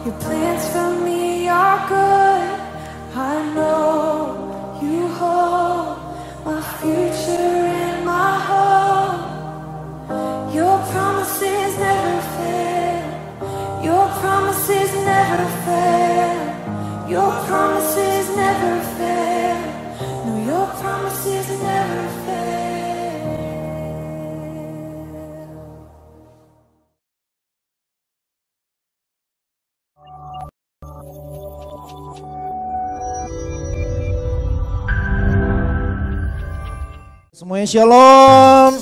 Your plans for me are good. I know you hold my future and my hope. Your promises never fail. Your promises never fail. Your promises never fail. No, your promises never fail. Semuanya shalom.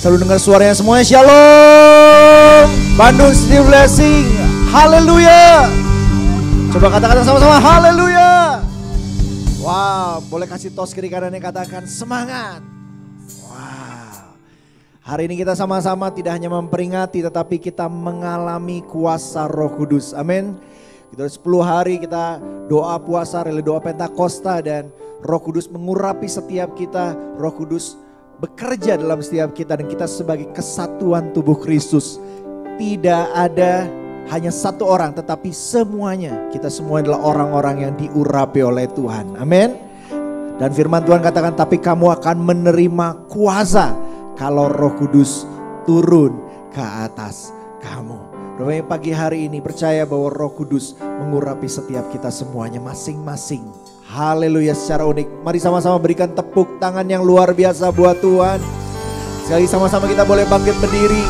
Selalu dengar suaranya semuanya shalom. Bandung City Blessing. Haleluya. Coba katakan sama-sama haleluya. Wow, boleh kasih tos kiri kanannya katakan semangat. Wow. Hari ini kita sama-sama tidak hanya memperingati tetapi kita mengalami kuasa Roh Kudus. Amin. Kita 10 hari kita doa puasa, rela doa Pentakosta dan Roh Kudus mengurapi setiap kita. Roh Kudus bekerja dalam setiap kita dan kita sebagai kesatuan tubuh Kristus. Tidak ada hanya satu orang tetapi semuanya. Kita semua adalah orang-orang yang diurapi oleh Tuhan. Amin. Dan firman Tuhan katakan tapi kamu akan menerima kuasa kalau Roh Kudus turun ke atas kamu. Berapa pagi hari ini percaya bahwa Roh Kudus mengurapi setiap kita semuanya masing-masing. Haleluya secara unik. Mari sama-sama berikan tepuk tangan yang luar biasa buat Tuhan. Sekali sama-sama kita boleh bangkit berdiri.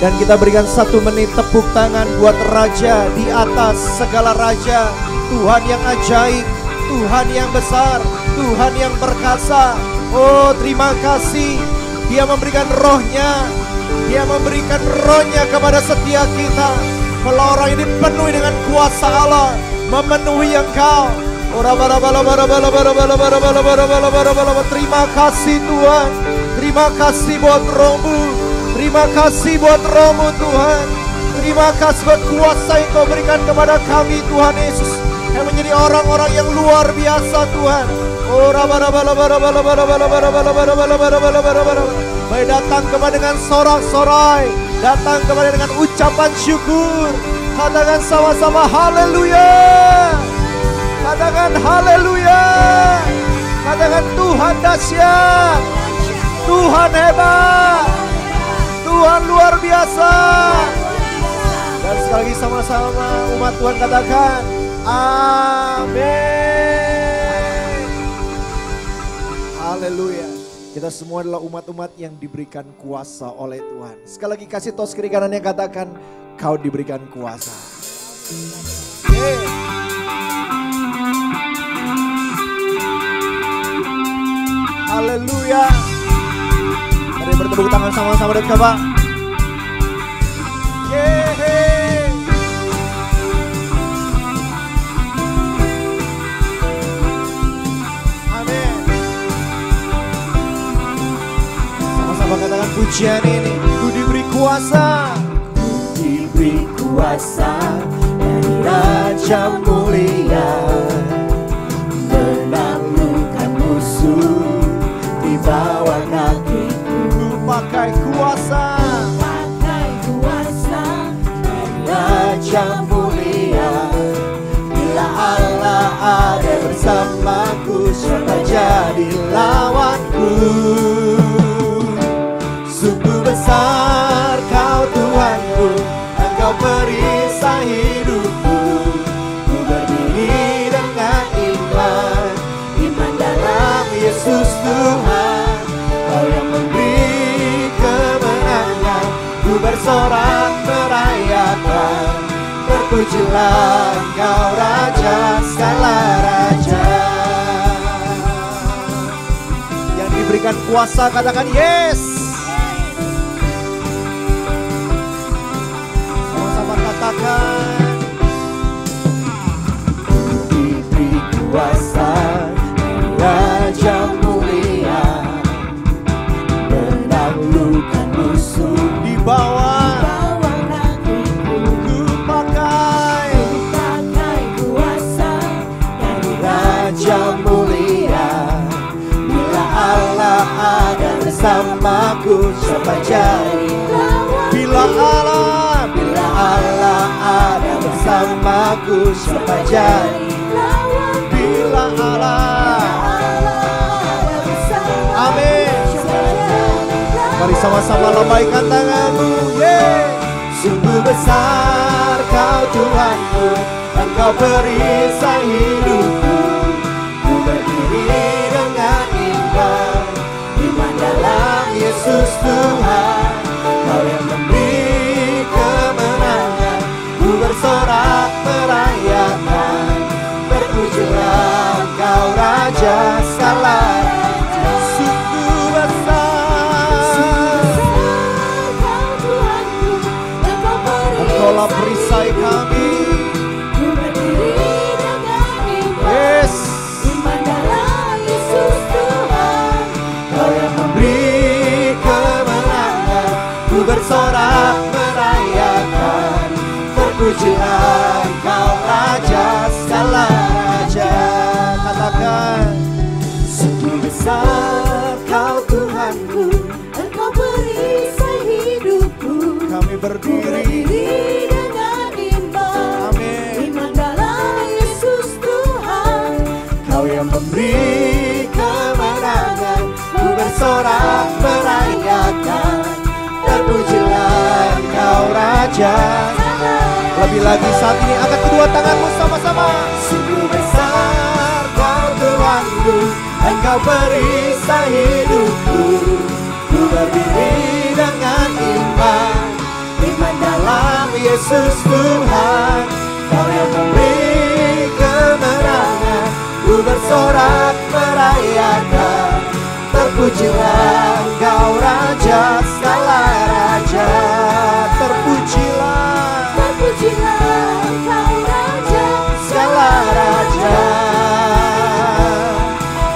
Dan kita berikan 1 menit tepuk tangan buat Raja di atas segala raja. Tuhan yang ajaib, Tuhan yang besar, Tuhan yang perkasa. Oh terima kasih. Dia memberikan rohnya. Dia memberikan rohnya kepada setiap kita. Kalau orang ini penuhi dengan kuasa Allah, memenuhi engkau. Terima kasih Tuhan. Terima kasih buat rohmu. Terima kasih buat rohmu Tuhan. Terima kasih buat kuasa yang kau berikan kepada kami Tuhan Yesus. Yang menjadi orang-orang yang luar biasa Tuhan. Mari datang kepada dengan sorak-sorai. Datang kepada dengan ucapan syukur. Katakan sama-sama haleluya. Katakan haleluya. Katakan Tuhan dahsyat. Tuhan hebat. Tuhan luar biasa. Dan sekali lagi sama-sama umat Tuhan katakan amin. Haleluya. Kita semua adalah umat-umat yang diberikan kuasa oleh Tuhan. Sekali lagi kasih tos kiri kanannya katakan kau diberikan kuasa. Haleluya. Mari bertepuk tangan sama-sama dan coba. Amin. Sama-sama katakan pujian ini. Ku diberi kuasa. Ku diberi kuasa dari Raja mulia. Menaklukkan musuh di bawah kakiku. Pakai kuasa dari Raja mulia. Bila Allah ada bersamaku, siapa jadi lawanku? Sungguh besar kau Tuhanku, engkau perisai hidupku. Ku berdiri dengan iman, iman dalam Yesus Tuhan. Kau yang memberi kemenangan, ku bersorak merayakan. Terpujilah Engkau Raja segala raja. yang diberikan kuasa katakan yes. Sama-sama katakan Diberi kuasa Raja mulia, menaklukkan musuh di bawah. Ku pakai kuasa dari Raja mulia. Bila Allah ada bersama hidupku, siapa jadi bila Allah. Amin. Mari sama-sama lambaikan tanganmu. Sungguh besar Kau Tuhanku, Engkau perisai hidupku. Ku berdiri dengan iman, iman dalam Yesus Tuhan. Kau yang memberi kemenangan, ku bersorak merayakan. Terpujilah Engkau Raja segala. Sungguh besar Kau Tuhanku, Engkaulah perisai kami. ku berdiri dengan iman, Yes, iman dalam Yesus Tuhan. Kau yang memberi kemenangan, ku bersorak merayakan. Terpujilah Engkau Raja segala raja. Katakan, sungguh besar Kau Tuhanku, Engkau perisai hidupku. kami Ku berdiri. berdiri dengan iman, Amin. iman dalam Yesus Tuhan. Kau yang memberi kemenangan, ku bersorak merayakan. Terpujilah Engkau Raja. Lebih lagi saat ini, angkat kedua tanganmu sama-sama. Sungguh besar Kau Tuhanku, Engkau perisai hidupku. Ku berdiri dengan iman, iman dalam Yesus Tuhan. Kau yang memberi kemenangan, ku bersorak merayakan. Terpujilah Engkau Raja segala raja. Terpujilah Terpujilah Engkau Raja segala raja.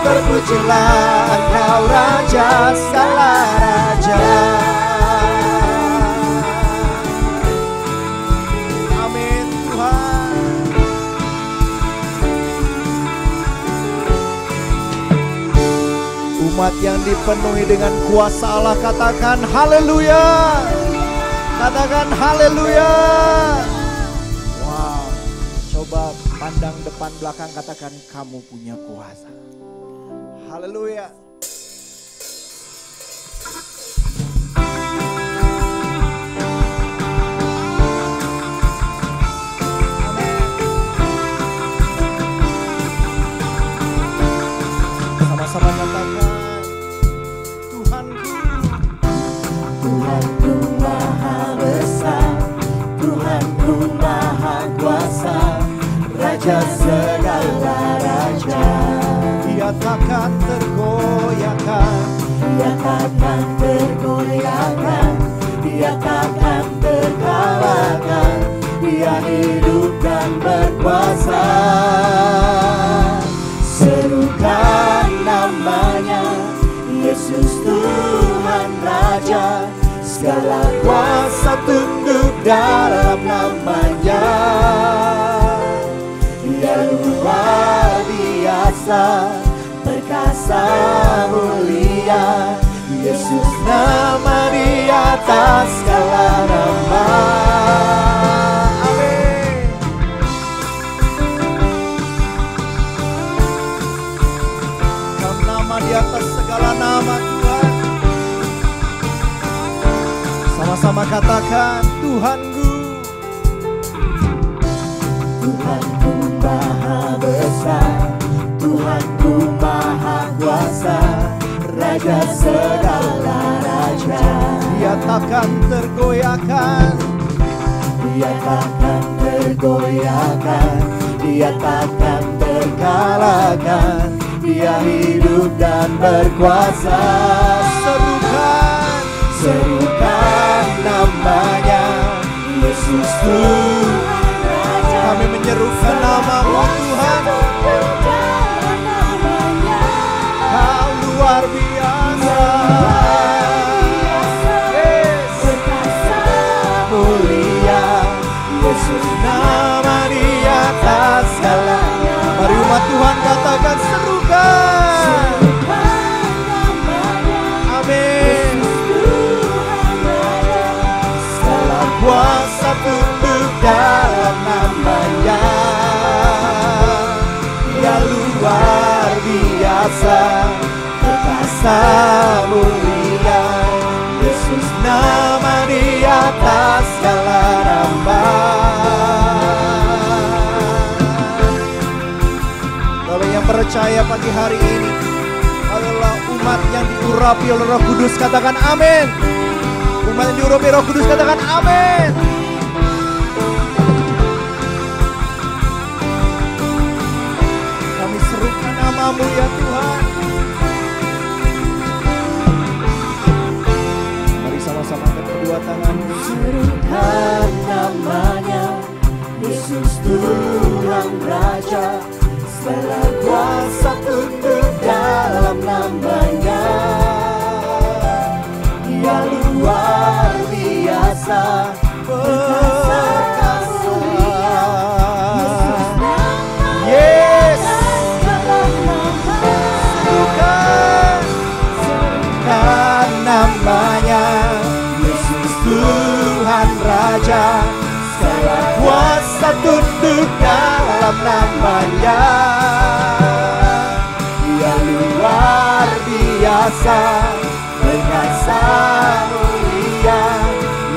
Terpujilah Engkau Raja segala raja. Amin Tuhan. Umat yang dipenuhi dengan kuasa Allah, katakan haleluya. Katakan haleluya. Wow. Coba pandang depan belakang, katakan kamu punya kuasa. Haleluya. Sama-sama katakan Tuhanku. Tuhanku Maha Besar, Tuhanku Maha Kuasa, Raja segala raja. Dia takkan tergoyahkan, Dia takkan tergoyahkan, Dia takkan terkalahkan. Dia hidup dan berkuasa. Serukan namanya, Yesus Tuhan Raja. Segala kuasa tunduk dalam namanya. Dia luar biasa, perkasa mulia. Yesus nama di atas segala nama. amin. Dalam nama di atas segala nama Tuhan. Sama-sama katakan Tuhanku. Tuhanku Maha Besar, Tuhanku Maha Kuasa, Raja segala raja. Dia takkan tergoyahkan, Dia takkan tergoyahkan, Dia takkan terkalahkan. Dia hidup dan berkuasa. Serukan namanya, Yesus Tuhan Raja. kami menyerukan namamu Tuhan. Kau luar biasa. Yes. Perkasa Mulia Yesus nama di atas segalanya. Mari umat Tuhan katakan serukan. Amin. segala Kuasa tunduk dalam namanya. biasa, perkasa mulia. Yesus nama di atas segala nama. Kalau yang percaya pagi hari ini adalah umat yang diurapi oleh Roh Kudus, katakan amin. Umat yang diurapi Roh Kudus, katakan amin. Kami serukan nama-Mu ya Tuhan. Mari sama-sama angkat kedua tangan. Serukan namanya, Yesus Tuhan Raja. Segala kuasa tunduk dalam namanya. Dia luar biasa, perkasa mulia. Yesus nama Yes. dalam nama. Serukan namanya, Yesus Tuhan Raja. segala Kuasa tunduk dalam namanya. Dia luar biasa, perkasa mulia.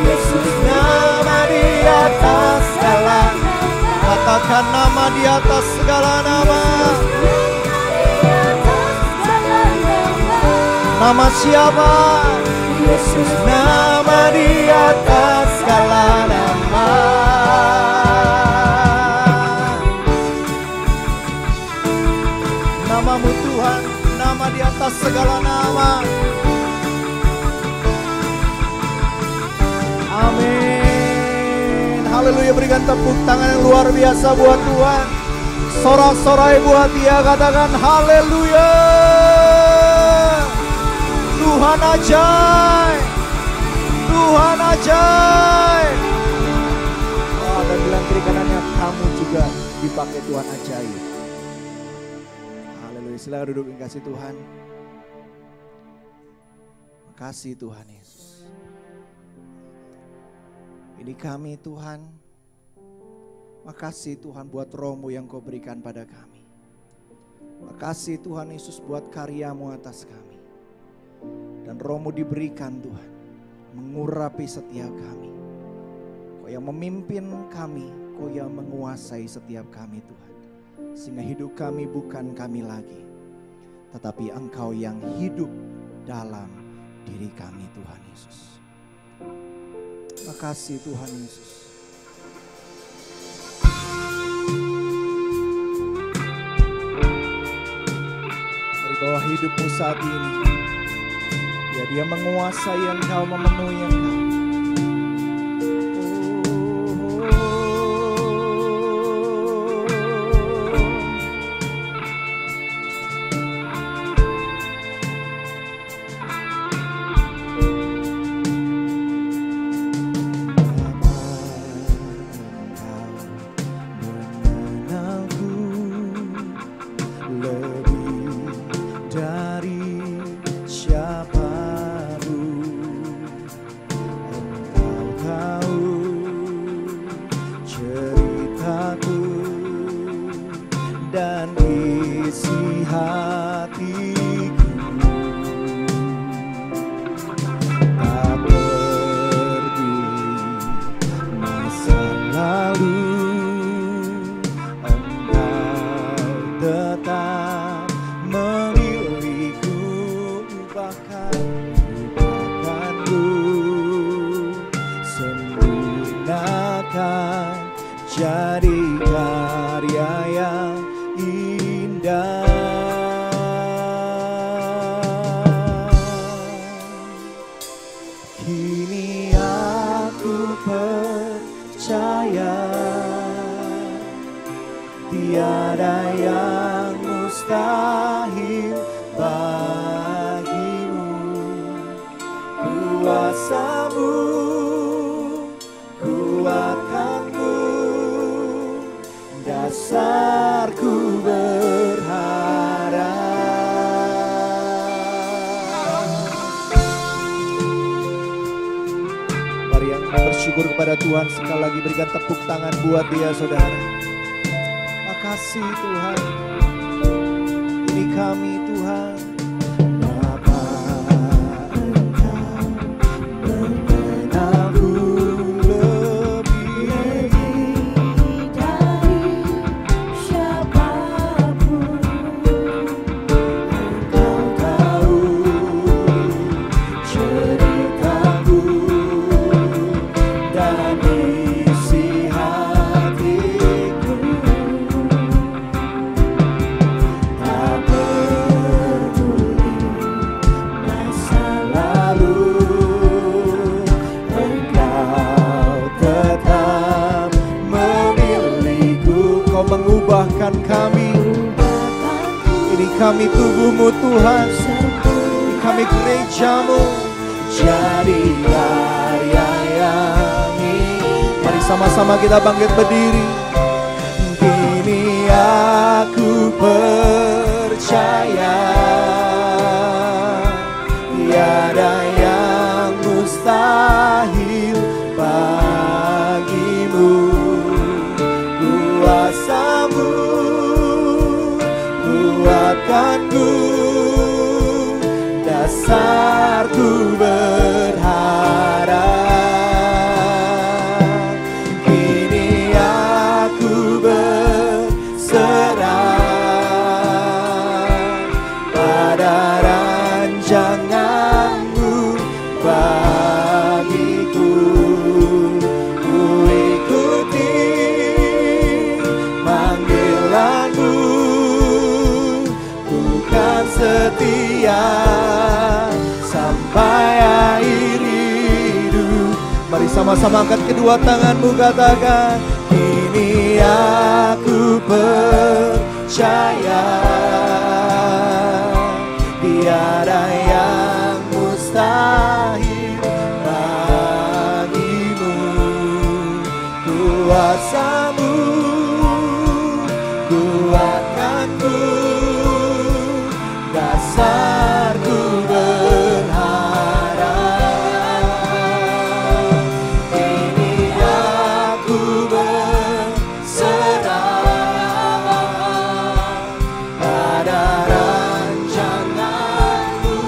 Yesus Nama di atas segala. Katakan nama di atas segala nama. Nama siapa? Yesus Nama di atas segala nama. Namamu Tuhan, nama di atas segala nama. Amin. Haleluya, berikan tepuk tangan yang luar biasa buat Tuhan. Sorak-sorai buat Dia, katakan haleluya. Tuhan ajaib. Tuhan ajaib. Dan bilang kiri kanannya, kamu juga dipakai Tuhan ajaib. Haleluya, silakan duduk dan kasih Tuhan. Makasih Tuhan Yesus. Ini kami Tuhan. Makasih Tuhan buat Roh-Mu yang Kau berikan pada kami. Makasih Tuhan Yesus buat karya-Mu atas kami. Dan Roh-Mu diberikan Tuhan, mengurapi setiap kami. Kau yang memimpin kami, Kau yang menguasai setiap kami Tuhan. Sehingga hidup kami bukan kami lagi, tetapi Engkau yang hidup dalam diri kami Tuhan Yesus. Makasih Tuhan Yesus. Mari bawa hidupmu saat ini. Ya, Dia menguasai engkau, memenuhi engkau. Bersyukur kepada Tuhan, sekali lagi berikan tepuk tangan buat Dia saudara. Makasih Tuhan. Ini kami Tuhan. Bapa, Engkau mengenalku lebih dari siapapun. Engkau tahu ceritaku dan isi hatiku. Tak peduli masa lalu, Engkau tetap memilihku. Kau mengubahkan kami. Ini kami tubuhmu Tuhan. Ini kami gerejamu. Jadilah yang indah. Mari sama-sama kita bangkit berdiri. Kini aku percaya tiada yang mustahil bagimu. Kuasamu kuatkanku, dasarku berharap. Kini aku berserah pada rancanganmu bagiku. Ku ikuti panggilanmu, ku kan setia sampai akhir hidup. Mari sama-sama angkat kedua tanganmu, katakan, Kini aku percaya tiada yang mustahil bagimu. Kuasamu kuatkanku, dasarku berharap. Kini aku berserah pada rancanganmu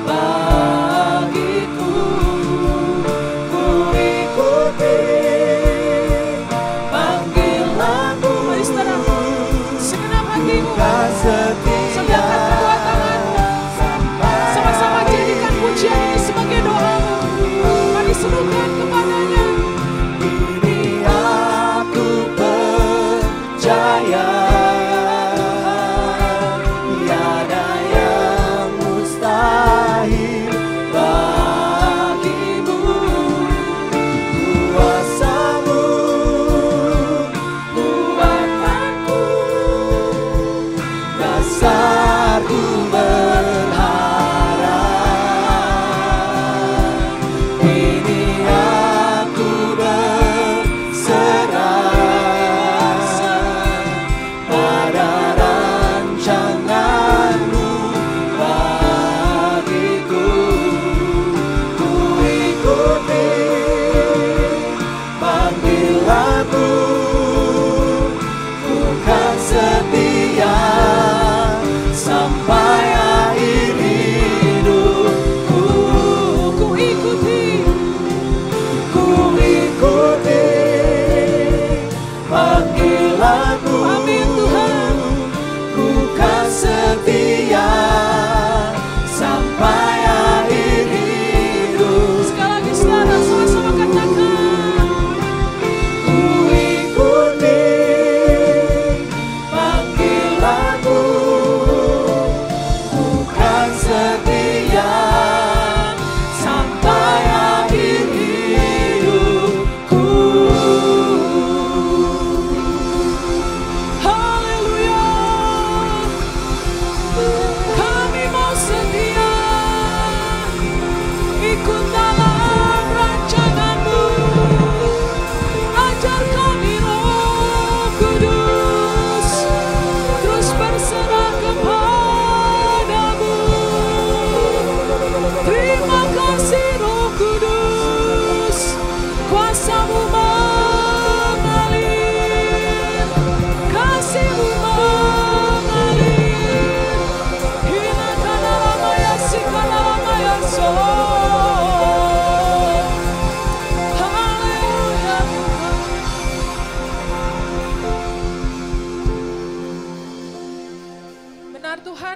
bagiku. Ku ikuti panggilanmu,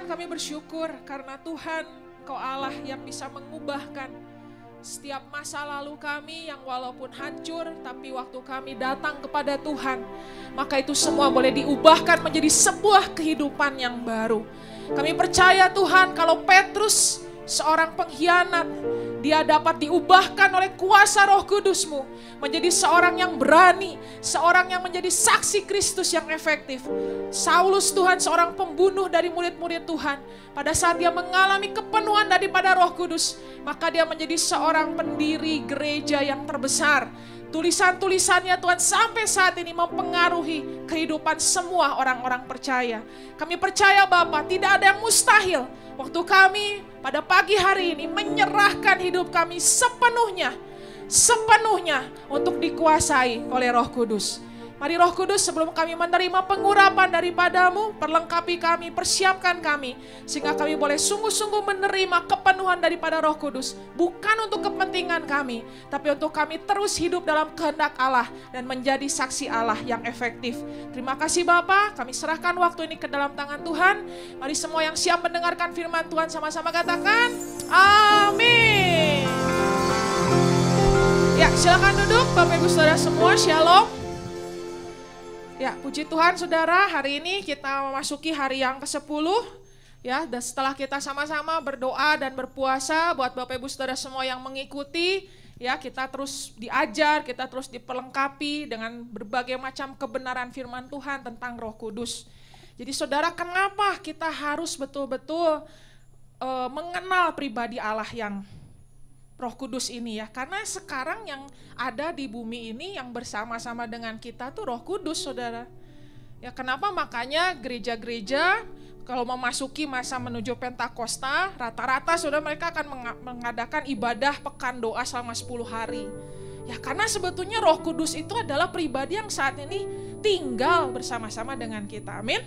Tuhan, kami bersyukur karena Tuhan, Engkau Allah yang bisa mengubahkan setiap masa lalu kami yang walaupun hancur, tapi waktu kami datang kepada Tuhan, maka itu semua boleh diubahkan menjadi sebuah kehidupan yang baru. Kami percaya Tuhan, kalau Petrus seorang pengkhianat, dia dapat diubahkan oleh kuasa Roh Kudus-Mu menjadi seorang yang berani, seorang yang menjadi saksi Kristus yang efektif. Saulus Tuhan, seorang pembunuh dari murid-murid Tuhan, pada saat dia mengalami kepenuhan daripada Roh Kudus, maka dia menjadi seorang pendiri gereja yang terbesar. Tulisan-tulisannya Tuhan sampai saat ini mempengaruhi kehidupan semua orang-orang percaya. Kami percaya Bapa, tidak ada yang mustahil. Waktu kami pada pagi hari ini menyerahkan hidup kami sepenuhnya untuk dikuasai oleh Roh Kudus. Mari Roh Kudus, sebelum kami menerima pengurapan daripada-Mu, perlengkapi kami, persiapkan kami, sehingga kami boleh sungguh-sungguh menerima kepenuhan daripada Roh Kudus. Bukan untuk kepentingan kami, tapi untuk kami terus hidup dalam kehendak Allah dan menjadi saksi Allah yang efektif. Terima kasih Bapa, kami serahkan waktu ini ke dalam tangan Tuhan. Mari semua yang siap mendengarkan firman Tuhan sama-sama katakan, amin. Ya, silakan duduk Bapak Ibu Saudara semua, shalom. Ya, puji Tuhan saudara, hari ini kita memasuki hari yang ke-10. Ya, dan setelah kita sama-sama berdoa dan berpuasa buat Bapak Ibu Saudara semua yang mengikuti, ya, kita terus diajar, kita terus diperlengkapi dengan berbagai macam kebenaran firman Tuhan tentang Roh Kudus. Jadi saudara, kenapa kita harus betul-betul mengenal pribadi Allah yang Roh Kudus ini ya? Karena sekarang yang ada di bumi ini yang bersama-sama dengan kita tuh Roh Kudus, saudara. Ya, kenapa makanya gereja-gereja kalau memasuki masa menuju Pentakosta, rata-rata saudara mereka akan mengadakan ibadah pekan doa selama 10 hari. Ya, karena sebetulnya Roh Kudus itu adalah pribadi yang saat ini tinggal bersama-sama dengan kita. Amin.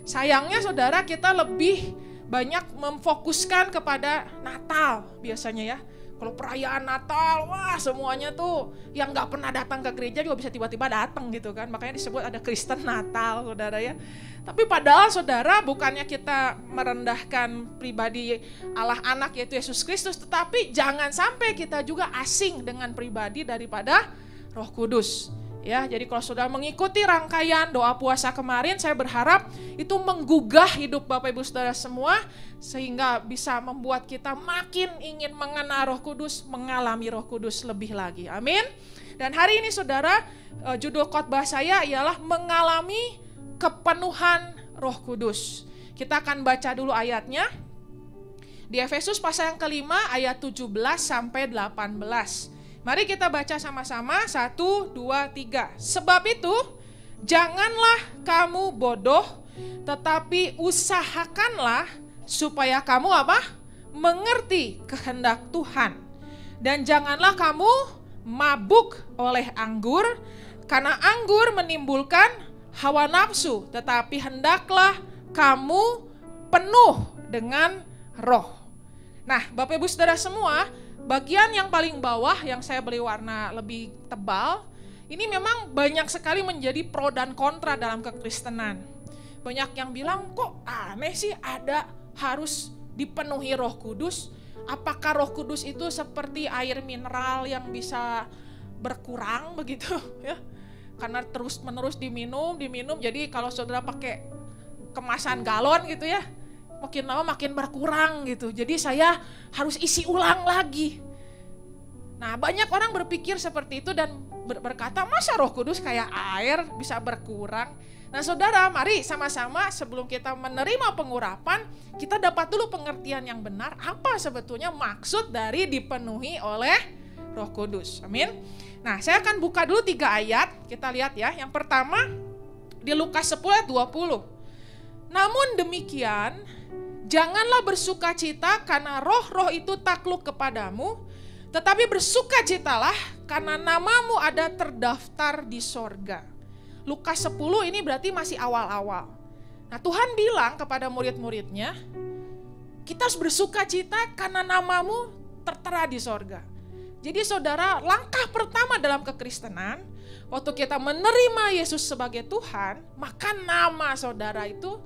Sayangnya saudara, kita lebih banyak memfokuskan kepada Natal biasanya ya. Kalau perayaan Natal, wah semuanya tuh yang gak pernah datang ke gereja juga bisa tiba-tiba datang gitu kan. Makanya disebut ada Kristen Natal, saudara ya. Tapi padahal saudara, bukannya kita merendahkan pribadi Allah anak yaitu Yesus Kristus, tetapi jangan sampai kita juga asing dengan pribadi daripada Roh Kudus. Ya, jadi kalau saudara mengikuti rangkaian doa puasa kemarin, saya berharap itu menggugah hidup Bapak Ibu Saudara semua, sehingga bisa membuat kita makin ingin mengenal Roh Kudus, mengalami Roh Kudus lebih lagi. Amin. Dan hari ini saudara, judul khotbah saya ialah mengalami kepenuhan Roh Kudus. Kita akan baca dulu ayatnya. Di Efesus pasal yang kelima ayat 17 sampai 18. Mari kita baca sama-sama, 1, 2, 3. Sebab itu, janganlah kamu bodoh, tetapi usahakanlah supaya kamu apa? Mengerti kehendak Tuhan. Dan janganlah kamu mabuk oleh anggur, karena anggur menimbulkan hawa nafsu, tetapi hendaklah kamu penuh dengan roh. Nah, Bapak Ibu Saudara semua, bagian yang paling bawah yang saya beri warna lebih tebal, ini memang banyak sekali menjadi pro dan kontra dalam kekristenan. Banyak yang bilang, kok aneh sih ada harus dipenuhi Roh Kudus? Apakah Roh Kudus itu seperti air mineral yang bisa berkurang begitu ya? Karena terus-menerus diminum, jadi kalau saudara pakai kemasan galon gitu ya, makin lama makin berkurang gitu. Jadi saya harus isi ulang lagi. Nah, banyak orang berpikir seperti itu dan berkata, masa Roh Kudus kayak air bisa berkurang? Nah saudara, mari sama-sama sebelum kita menerima pengurapan, kita dapat dulu pengertian yang benar apa sebetulnya maksud dari dipenuhi oleh Roh Kudus. Amin. Nah, saya akan buka dulu 3 ayat, kita lihat ya. Yang pertama di Lukas 10 ayat 20. Namun demikian, janganlah bersukacita karena roh-roh itu takluk kepadamu, tetapi bersukacitalah karena namamu ada terdaftar di sorga. Lukas 10 ini berarti masih awal-awal. Nah, Tuhan bilang kepada murid-muridnya, kita harus bersukacita karena namamu tertera di sorga. Jadi saudara, langkah pertama dalam kekristenan, waktu kita menerima Yesus sebagai Tuhan, maka nama saudara itu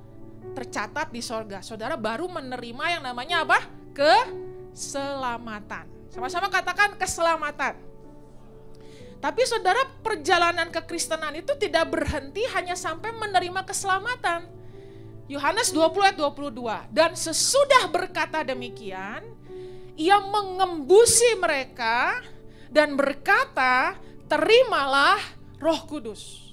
tercatat di sorga. Saudara baru menerima yang namanya apa? Keselamatan. Sama-sama katakan keselamatan. Tapi saudara, perjalanan kekristenan itu tidak berhenti hanya sampai menerima keselamatan. Yohanes 20 ayat 22. Dan sesudah berkata demikian, ia mengembusi mereka dan berkata, terimalah Roh Kudus.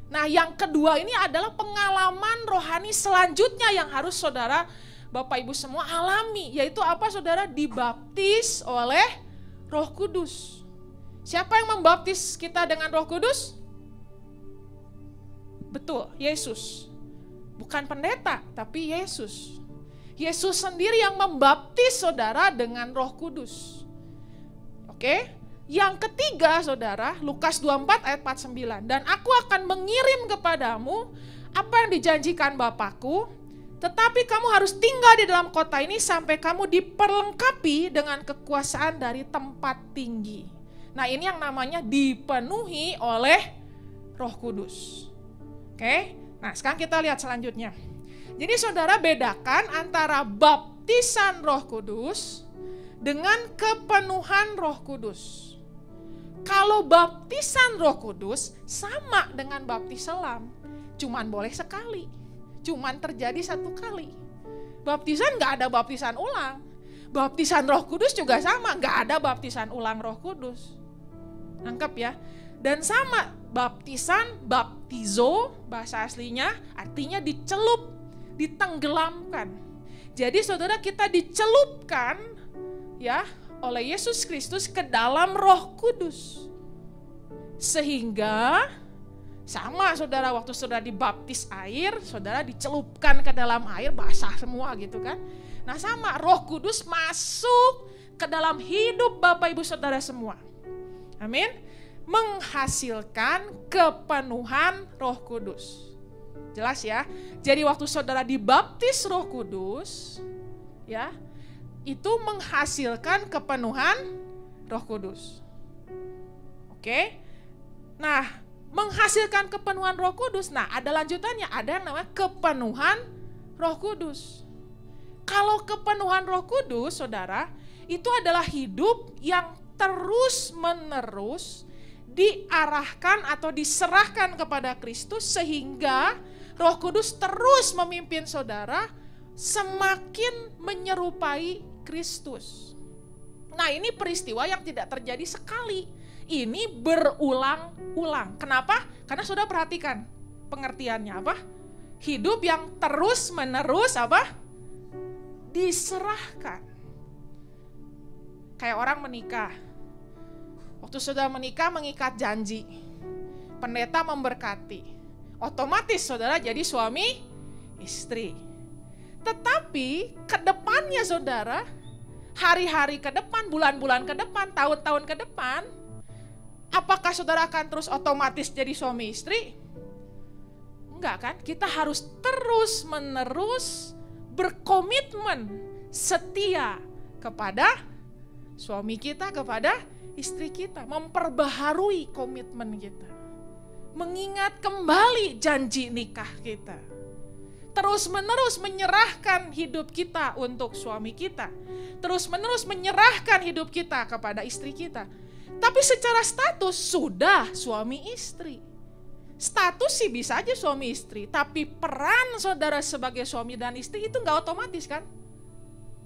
Nah, yang kedua ini adalah pengalaman rohani selanjutnya yang harus saudara, Bapak Ibu semua alami. Yaitu apa saudara? Dibaptis oleh Roh Kudus. Siapa yang membaptis kita dengan Roh Kudus? Betul, Yesus. Bukan pendeta, tapi Yesus. Yesus sendiri yang membaptis saudara dengan Roh Kudus. Oke? Yang ketiga saudara, Lukas 24 ayat 49. Dan aku akan mengirim kepadamu apa yang dijanjikan Bapakku, tetapi kamu harus tinggal di dalam kota ini sampai kamu diperlengkapi dengan kekuasaan dari tempat tinggi. Nah, ini yang namanya dipenuhi oleh Roh Kudus. Oke? Nah, sekarang kita lihat selanjutnya. Jadi saudara, bedakan antara baptisan Roh Kudus dengan kepenuhan Roh Kudus. Kalau baptisan Roh Kudus sama dengan baptis selam, cuman boleh sekali, cuman terjadi satu kali. Baptisan nggak ada baptisan ulang. Baptisan Roh Kudus juga sama, nggak ada baptisan ulang Roh Kudus. Nangkep ya? Dan sama, baptisan, baptizo, bahasa aslinya artinya dicelup, ditenggelamkan. Jadi saudara, kita dicelupkan ya oleh Yesus Kristus ke dalam Roh Kudus. Sehingga sama saudara, waktu saudara dibaptis air, saudara dicelupkan ke dalam air, basah semua gitu kan. Nah sama, Roh Kudus masuk ke dalam hidup Bapak Ibu saudara semua. Amin. Menghasilkan kepenuhan Roh Kudus. Jelas ya? Jadi waktu saudara dibaptis Roh Kudus, ya, itu menghasilkan kepenuhan Roh Kudus. Oke? Nah, menghasilkan kepenuhan Roh Kudus, nah ada lanjutannya, ada yang namanya kepenuhan Roh Kudus. Kalau kepenuhan Roh Kudus, saudara, itu adalah hidup yang terus-menerus diarahkan atau diserahkan kepada Kristus sehingga Roh Kudus terus memimpin saudara semakin menyerupai Kristus. Nah, ini peristiwa yang tidak terjadi sekali. Ini berulang-ulang. Kenapa? Karena saudara perhatikan pengertiannya apa? Hidup yang terus-menerus apa? Diserahkan. Kayak orang menikah. Waktu saudara menikah mengikat janji. Pendeta memberkati. Otomatis saudara jadi suami istri. Tetapi ke depannya saudara, hari-hari ke depan, bulan-bulan ke depan, tahun-tahun ke depan, apakah saudara akan terus otomatis jadi suami istri? Enggak kan? Kita harus terus-menerus berkomitmen setia kepada suami kita, kepada istri kita, memperbaharui komitmen kita, mengingat kembali janji nikah kita, terus-menerus menyerahkan hidup kita untuk suami kita, terus-menerus menyerahkan hidup kita kepada istri kita. Tapi secara status sudah suami istri. Status sih bisa aja suami istri, tapi peran saudara sebagai suami dan istri itu nggak otomatis kan?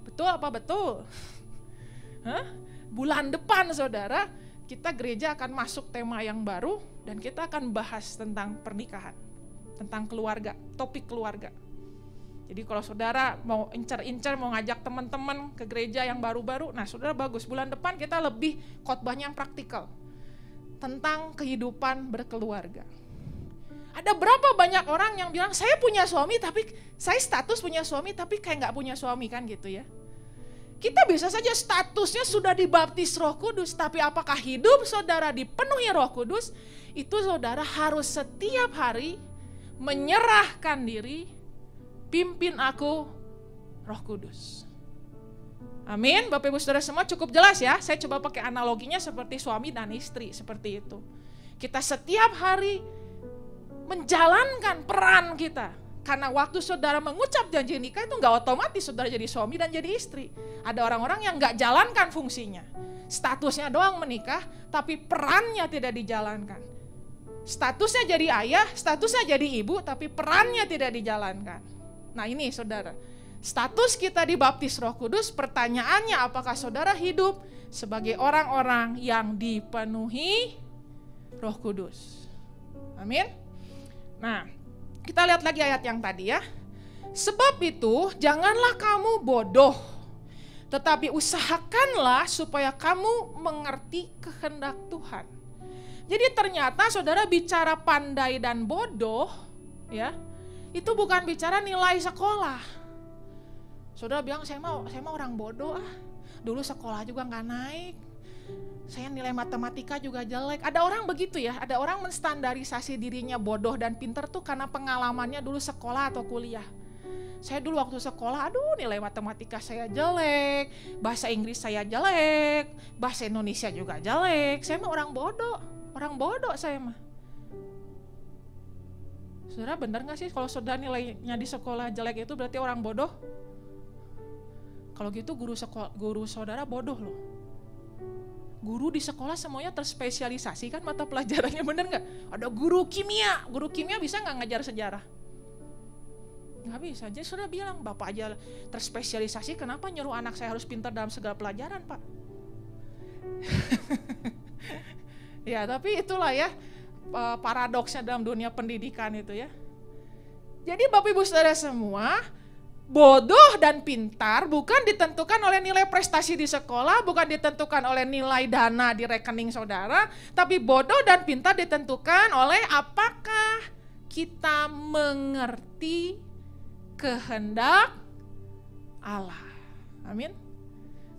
Betul apa betul? Bulan depan saudara, kita gereja akan masuk tema yang baru dan kita akan bahas tentang pernikahan, tentang keluarga, topik keluarga. Jadi kalau saudara mau incer-incer, mau ngajak teman-teman ke gereja yang baru-baru, nah saudara bagus, bulan depan kita lebih khotbahnya yang praktikal tentang kehidupan berkeluarga. Ada berapa banyak orang yang bilang saya punya suami tapi saya status punya suami tapi kayak nggak punya suami kan gitu ya. Kita bisa saja statusnya sudah dibaptis Roh Kudus, tapi apakah hidup saudara dipenuhi Roh Kudus? Itu saudara harus setiap hari menyerahkan diri, pimpin aku Roh Kudus. Amin, Bapak Ibu Saudara semua cukup jelas ya. Saya coba pakai analoginya seperti suami dan istri, seperti itu. Kita setiap hari menjalankan peran kita Karena waktu saudara mengucap janji nikah itu nggak otomatis saudara jadi suami dan jadi istri. Ada orang-orang yang nggak jalankan fungsinya. Statusnya doang menikah, tapi perannya tidak dijalankan. Statusnya jadi ayah, statusnya jadi ibu, tapi perannya tidak dijalankan. Nah ini saudara, status kita dibaptis Roh Kudus, pertanyaannya apakah saudara hidup sebagai orang-orang yang dipenuhi Roh Kudus. Amin. Nah, kita lihat lagi ayat yang tadi ya. Sebab itu janganlah kamu bodoh, tetapi usahakanlah supaya kamu mengerti kehendak Tuhan. Jadi ternyata saudara bicara pandai dan bodoh ya, itu bukan bicara nilai sekolah. Saudara bilang saya mau orang bodoh dulu sekolah juga nggak naik. Saya nilai matematika juga jelek. Ada orang begitu ya, ada orang menstandarisasi dirinya bodoh dan pintar tuh karena pengalamannya dulu sekolah atau kuliah. Saya dulu waktu sekolah, nilai matematika saya jelek, bahasa Inggris saya jelek, bahasa Indonesia juga jelek. Saya mah orang bodoh saya mah. Saudara benar gak sih kalau saudara nilainya di sekolah jelek itu berarti orang bodoh? Kalau gitu guru saudara bodoh loh. Guru di sekolah semuanya terspesialisasi kan mata pelajarannya, bener gak? Ada guru kimia bisa gak ngajar sejarah? Gak bisa, jadi saudara bilang bapak aja terspesialisasi, kenapa nyuruh anak saya harus pintar dalam segala pelajaran pak? Ya tapi itulah ya paradoksnya dalam dunia pendidikan itu ya. Jadi Bapak Ibu Saudara semua, bodoh dan pintar bukan ditentukan oleh nilai prestasi di sekolah, bukan ditentukan oleh nilai dana di rekening saudara, tapi bodoh dan pintar ditentukan oleh apakah kita mengerti kehendak Allah. Amin.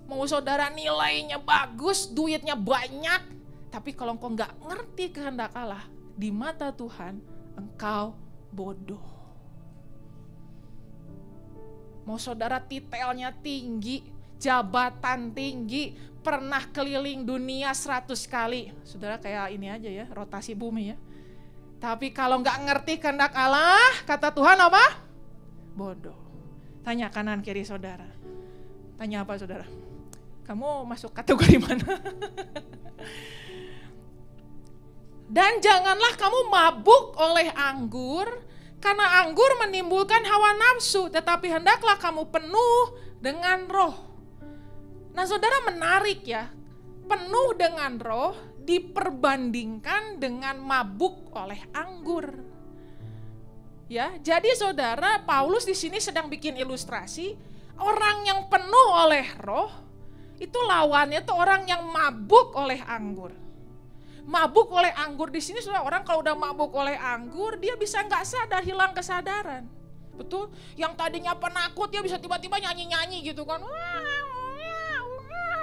Mau saudara nilainya bagus, duitnya banyak, tapi kalau engkau nggak ngerti kehendak Allah, di mata Tuhan engkau bodoh. Mau saudara titelnya tinggi, jabatan tinggi, pernah keliling dunia 100 kali. Saudara kayak ini aja ya, rotasi bumi ya. Tapi kalau nggak ngerti kehendak Allah, kata Tuhan apa? Bodoh. Tanya kanan kiri saudara. Tanya apa saudara? Kamu masuk kategori mana? Dan janganlah kamu mabuk oleh anggur, karena anggur menimbulkan hawa nafsu, tetapi hendaklah kamu penuh dengan roh. Nah saudara menarik ya, penuh dengan roh diperbandingkan dengan mabuk oleh anggur. Ya, jadi saudara Paulus di sini sedang bikin ilustrasi, orang yang penuh oleh roh, itu lawannya tuh orang yang mabuk oleh anggur. Mabuk oleh anggur di sini saudara, orang kalau udah mabuk oleh anggur dia bisa nggak sadar, hilang kesadaran, betul? Yang tadinya penakut dia bisa tiba-tiba nyanyi-nyanyi gitu kan,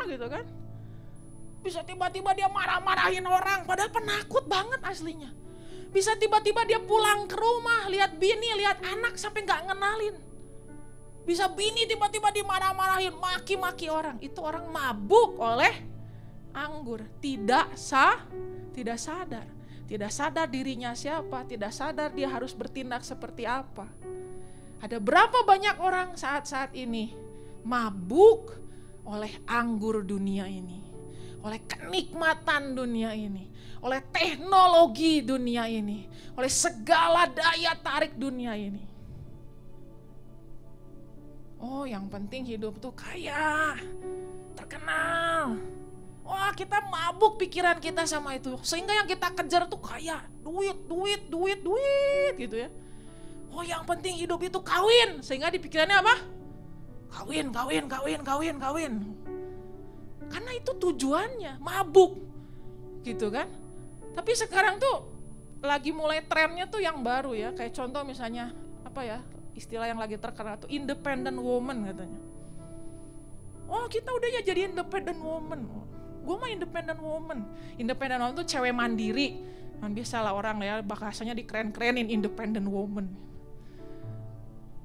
gitu kan? Bisa tiba-tiba dia marah-marahin orang, padahal penakut banget aslinya. Bisa tiba-tiba dia pulang ke rumah, lihat bini, lihat anak sampai nggak ngenalin. Bisa bini tiba-tiba dimarah-marahin, maki-maki orang. Itu orang mabuk oleh anggur, tidak sadar. Tidak sadar dirinya siapa, tidak sadar dia harus bertindak seperti apa. Ada berapa banyak orang saat-saat ini mabuk oleh anggur dunia ini, oleh kenikmatan dunia ini, oleh teknologi dunia ini, oleh segala daya tarik dunia ini. Oh, yang penting hidup tuh kaya, terkenal. Wah, kita mabuk pikiran kita sama itu. Sehingga yang kita kejar tuh kaya, duit gitu ya. Oh, yang penting hidup itu kawin. Sehingga di pikirannya apa? Kawin. Karena itu tujuannya, mabuk. Gitu kan? Tapi sekarang tuh lagi mulai trennya tuh yang baru ya. Kayak contoh misalnya, apa ya, istilah yang lagi terkenal tuh independent woman katanya. Oh, kita udah ya jadi independent woman. Gue mah independent woman. Independent woman tuh cewek mandiri. Kan biasalah orang ya bahasanya dikeren-kerenin independent woman.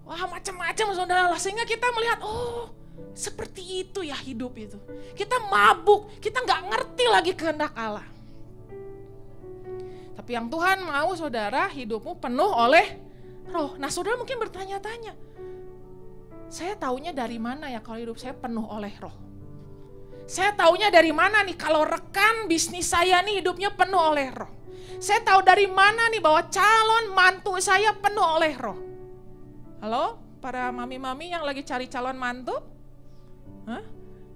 Wah, macam-macam saudara lah. Sehingga kita melihat, oh seperti itu ya hidup itu. Kita mabuk, kita gak ngerti lagi kehendak Allah. Tapi yang Tuhan mau saudara, hidupmu penuh oleh roh. Nah saudara mungkin bertanya-tanya, saya taunya dari mana ya kalau hidup saya penuh oleh roh? Saya taunya dari mana nih kalau rekan bisnis saya nih hidupnya penuh oleh roh? Saya tahu dari mana nih bahwa calon mantu saya penuh oleh roh? Halo, para mami-mami yang lagi cari calon mantu? Hah?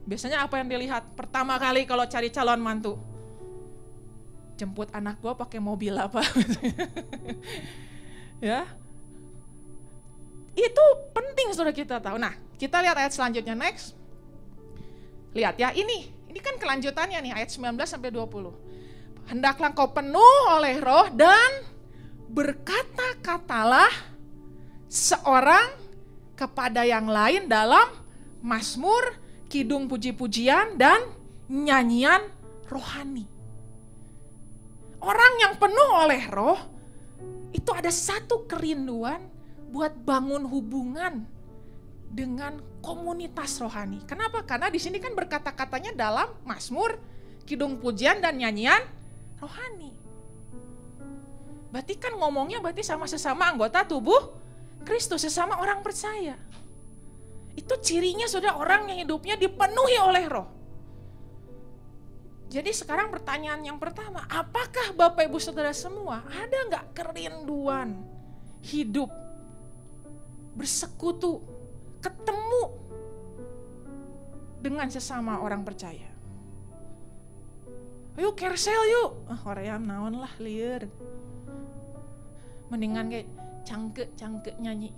Biasanya apa yang dilihat pertama kali kalau cari calon mantu? Jemput anak gua pakai mobil apa? Ya, itu penting saudara kita tahu. Nah, kita lihat ayat selanjutnya, next. Lihat ya, ini kan kelanjutannya nih, ayat 19 sampai 20. Hendaklah kau penuh oleh roh dan berkata-katalah seorang kepada yang lain dalam mazmur, kidung puji-pujian, dan nyanyian rohani. Orang yang penuh oleh roh, itu ada satu kerinduan buat bangun hubungan dengan komunitas rohani. Kenapa? Karena di sini kan berkata-katanya dalam mazmur, kidung pujian, dan nyanyian rohani. Berarti kan ngomongnya berarti sama sesama anggota tubuh Kristus, sesama orang percaya. Itu cirinya sudah orang yang hidupnya dipenuhi oleh roh. Jadi sekarang pertanyaan yang pertama, apakah Bapak Ibu Saudara semua ada gak kerinduan hidup, bersekutu, ketemu dengan sesama orang percaya? Yuk kersel yuk, hoream naon lah lieur. Mendingan kayak cangke nyanyi,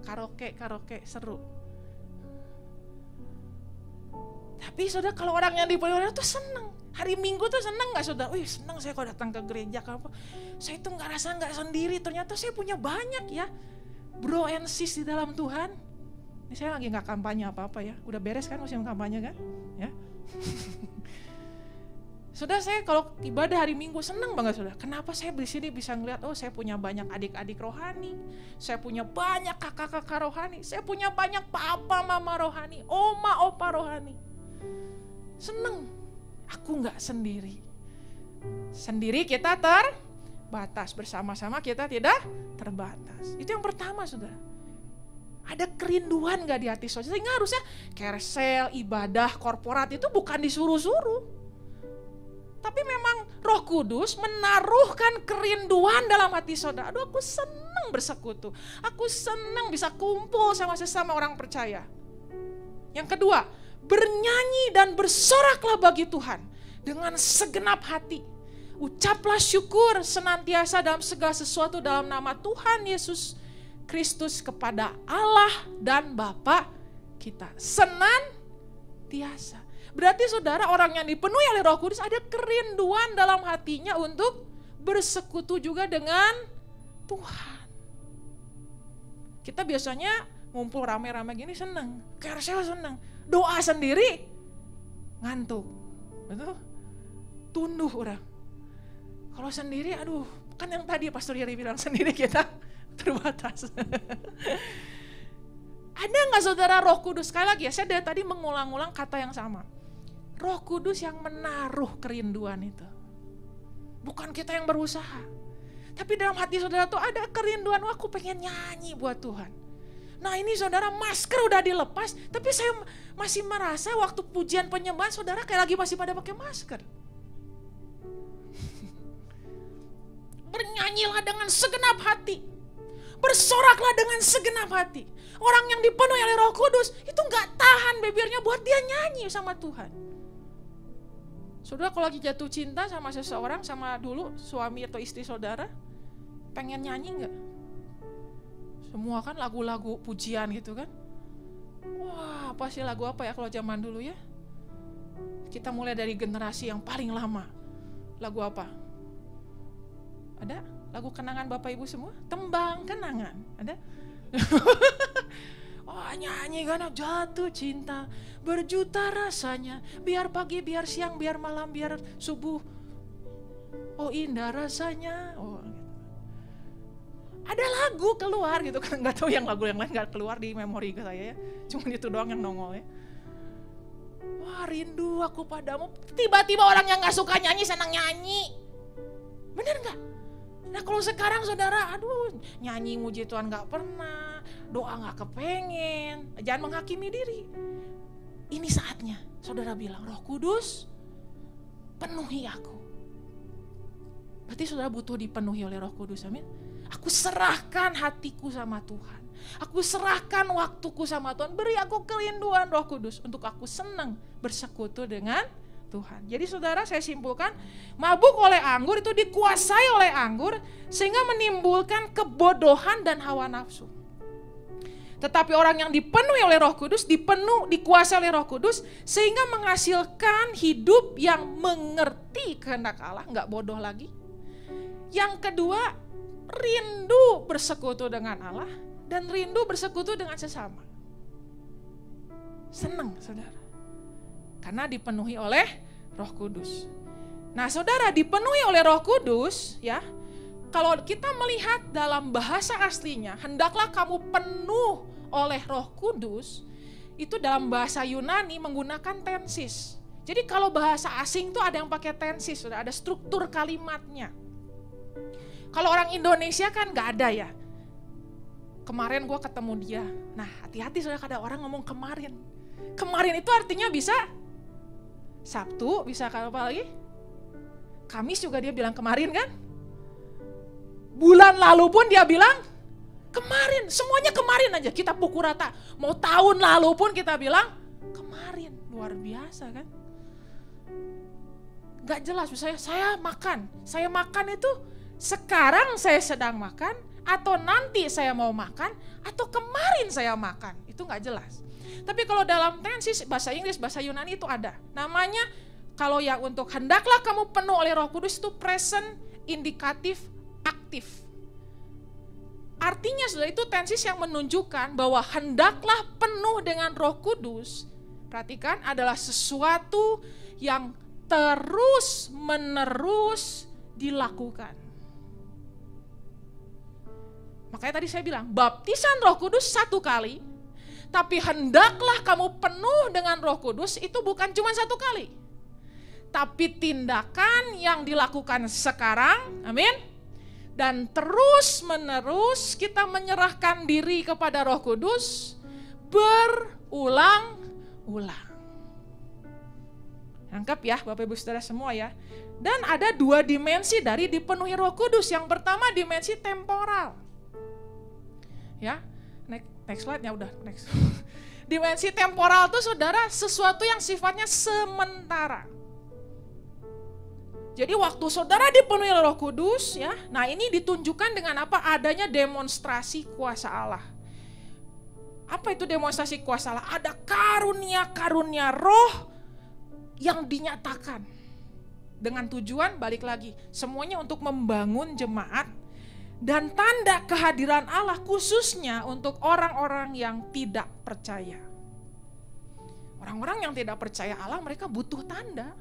karaoke seru. Tapi saudara kalau orang yang dipenuhi tuh seneng. Hari Minggu tuh seneng gak saudara? Wih seneng saya kalau datang ke gereja. Saya tuh gak sendiri, ternyata saya punya banyak ya bro and sis di dalam Tuhan. Ini saya lagi gak kampanye apa-apa ya. Udah beres kan musim kampanye kan? Ya. Saudara saya kalau ibadah hari Minggu seneng banget saudara. Kenapa saya di sini bisa ngeliat, oh saya punya banyak adik-adik rohani, saya punya banyak kakak-kakak rohani, saya punya banyak papa mama rohani, oma opa rohani. Seneng, aku nggak sendiri. Sendiri kita terbatas, bersama-sama kita tidak terbatas. Itu yang pertama saudara. Ada kerinduan gak di hati saudara? Sehingga harusnya kersel, ibadah, korporat itu bukan disuruh-suruh. Tapi memang Roh Kudus menaruhkan kerinduan dalam hati saudara. Aduh aku senang bersekutu. Aku senang bisa kumpul sama sesama orang percaya. Yang kedua, bernyanyi dan bersoraklah bagi Tuhan dengan segenap hati. Ucaplah syukur senantiasa dalam segala sesuatu dalam nama Tuhan Yesus Kristus kepada Allah dan Bapa kita. Senantiasa. Berarti saudara orang yang dipenuhi oleh Roh Kudus ada kerinduan dalam hatinya untuk bersekutu juga dengan Tuhan. Kita biasanya ngumpul rame-rame gini seneng, kersel seneng, doa sendiri ngantuk, betul? Tunduh orang. Kalau sendiri, aduh, kan yang tadi Pastor Yeri bilang sendiri kita terbatas. Ada nggak saudara Roh Kudus? Sekali lagi ya, saya dari tadi mengulang-ulang kata yang sama. Roh Kudus yang menaruh kerinduan itu. Bukan kita yang berusaha. Tapi dalam hati saudara tuh ada kerinduan, aku pengen nyanyi buat Tuhan. Nah ini saudara masker udah dilepas, tapi saya masih merasa waktu pujian penyembahan saudara kayak lagi masih pada pakai masker. Bernyanyilah dengan segenap hati. Bersoraklah dengan segenap hati. Orang yang dipenuhi oleh Roh Kudus itu gak tahan bibirnya buat dia nyanyi sama Tuhan. Saudara kalau lagi jatuh cinta sama seseorang, sama dulu suami atau istri saudara, pengen nyanyi gak? Semua kan lagu-lagu pujian gitu kan. Wah apa sih lagu apa ya kalau zaman dulu ya? Kita mulai dari generasi yang paling lama. Lagu apa? Ada? Lagu kenangan Bapak Ibu semua? Tembang kenangan, ada? Oh nyanyi kan jatuh cinta, berjuta rasanya, biar pagi, biar siang, biar malam, biar subuh. Oh indah rasanya. Oh gitu. Ada lagu keluar gitu kan, nggak tahu yang lagu yang lain nggak keluar di memori saya ya, cuma itu doang yang nongol ya. Wah rindu aku padamu. Tiba-tiba orang yang nggak suka nyanyi senang nyanyi, bener nggak? Nah kalau sekarang saudara, aduh nyanyi muji Tuhan gak pernah, doa gak kepengen, jangan menghakimi diri. Ini saatnya saudara bilang, Roh Kudus penuhi aku. Berarti saudara butuh dipenuhi oleh Roh Kudus, amin. Aku serahkan hatiku sama Tuhan. Aku serahkan waktuku sama Tuhan. Beri aku kerinduan Roh Kudus untuk aku senang bersekutu dengan Tuhan. Jadi saudara, saya simpulkan, mabuk oleh anggur itu dikuasai oleh anggur sehingga menimbulkan kebodohan dan hawa nafsu. Tetapi orang yang dipenuhi oleh Roh Kudus, dikuasai oleh Roh Kudus sehingga menghasilkan hidup yang mengerti kehendak Allah, enggak bodoh lagi. Yang kedua, rindu bersekutu dengan Allah dan rindu bersekutu dengan sesama. Senang saudara. Karena dipenuhi oleh Roh Kudus. Nah saudara, dipenuhi oleh Roh Kudus ya, kalau kita melihat dalam bahasa aslinya, hendaklah kamu penuh oleh Roh Kudus, itu dalam bahasa Yunani menggunakan tensis. Jadi kalau bahasa asing tuh ada yang pakai tensis, sudah ada struktur kalimatnya. Kalau orang Indonesia kan gak ada ya. Kemarin gue ketemu dia. Nah hati-hati soalnya ada orang ngomong kemarin. Kemarin itu artinya bisa Sabtu, bisa apa lagi? Kamis juga dia bilang kemarin kan? Bulan lalu pun dia bilang kemarin. Semuanya kemarin aja, kita pukul rata. Mau tahun lalu pun kita bilang kemarin. Luar biasa kan? Gak jelas, misalnya saya makan itu sekarang saya sedang makan, atau nanti saya mau makan, atau kemarin saya makan. Itu gak jelas. Tapi kalau dalam tensis bahasa Inggris, bahasa Yunani itu ada. Namanya kalau yang untuk hendaklah kamu penuh oleh Roh Kudus itu present indikatif aktif. Artinya sudah itu tensis yang menunjukkan bahwa hendaklah penuh dengan Roh Kudus. Perhatikan, adalah sesuatu yang terus menerus dilakukan. Makanya tadi saya bilang, baptisan Roh Kudus 1 kali, tapi hendaklah kamu penuh dengan Roh Kudus itu bukan cuma 1 kali. Tapi tindakan yang dilakukan sekarang, amin. Dan terus menerus kita menyerahkan diri kepada Roh Kudus berulang-ulang. Nangkep ya Bapak Ibu Saudara semua ya. Dan ada 2 dimensi dari dipenuhi Roh Kudus. Yang pertama dimensi temporal. Ya, next slide-nya udah, next. Dimensi temporal itu saudara sesuatu yang sifatnya sementara. Jadi waktu saudara dipenuhi Roh Kudus ya, nah ini ditunjukkan dengan apa? Adanya demonstrasi kuasa Allah. Apa itu demonstrasi kuasa Allah? Ada karunia-karunia roh yang dinyatakan. Dengan tujuan, balik lagi, semuanya untuk membangun jemaat. Dan tanda kehadiran Allah khususnya untuk orang-orang yang tidak percaya. Orang-orang yang tidak percaya Allah mereka butuh tanda.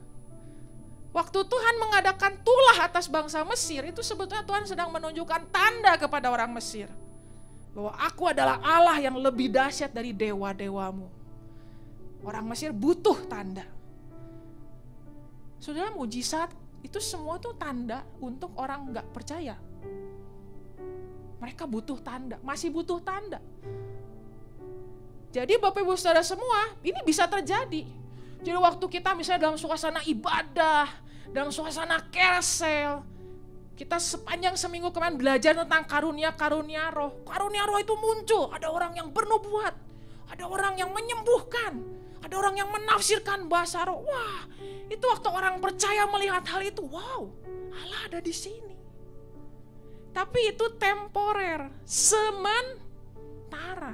Waktu Tuhan mengadakan tulah atas bangsa Mesir, itu sebetulnya Tuhan sedang menunjukkan tanda kepada orang Mesir. Bahwa aku adalah Allah yang lebih dahsyat dari dewa-dewamu. Orang Mesir butuh tanda. Saudara, mujizat itu semua tuh tanda untuk orang gak percaya. Mereka butuh tanda, masih butuh tanda. Jadi Bapak Ibu Saudara semua, ini bisa terjadi. Jadi waktu kita misalnya dalam suasana ibadah, dalam suasana kersel, kita sepanjang seminggu kemarin belajar tentang karunia-karunia roh. Karunia roh itu muncul, ada orang yang bernubuat, ada orang yang menyembuhkan, ada orang yang menafsirkan bahasa roh. Wah, itu waktu orang percaya melihat hal itu, wow, Allah ada di sini. Tapi itu temporer, sementara.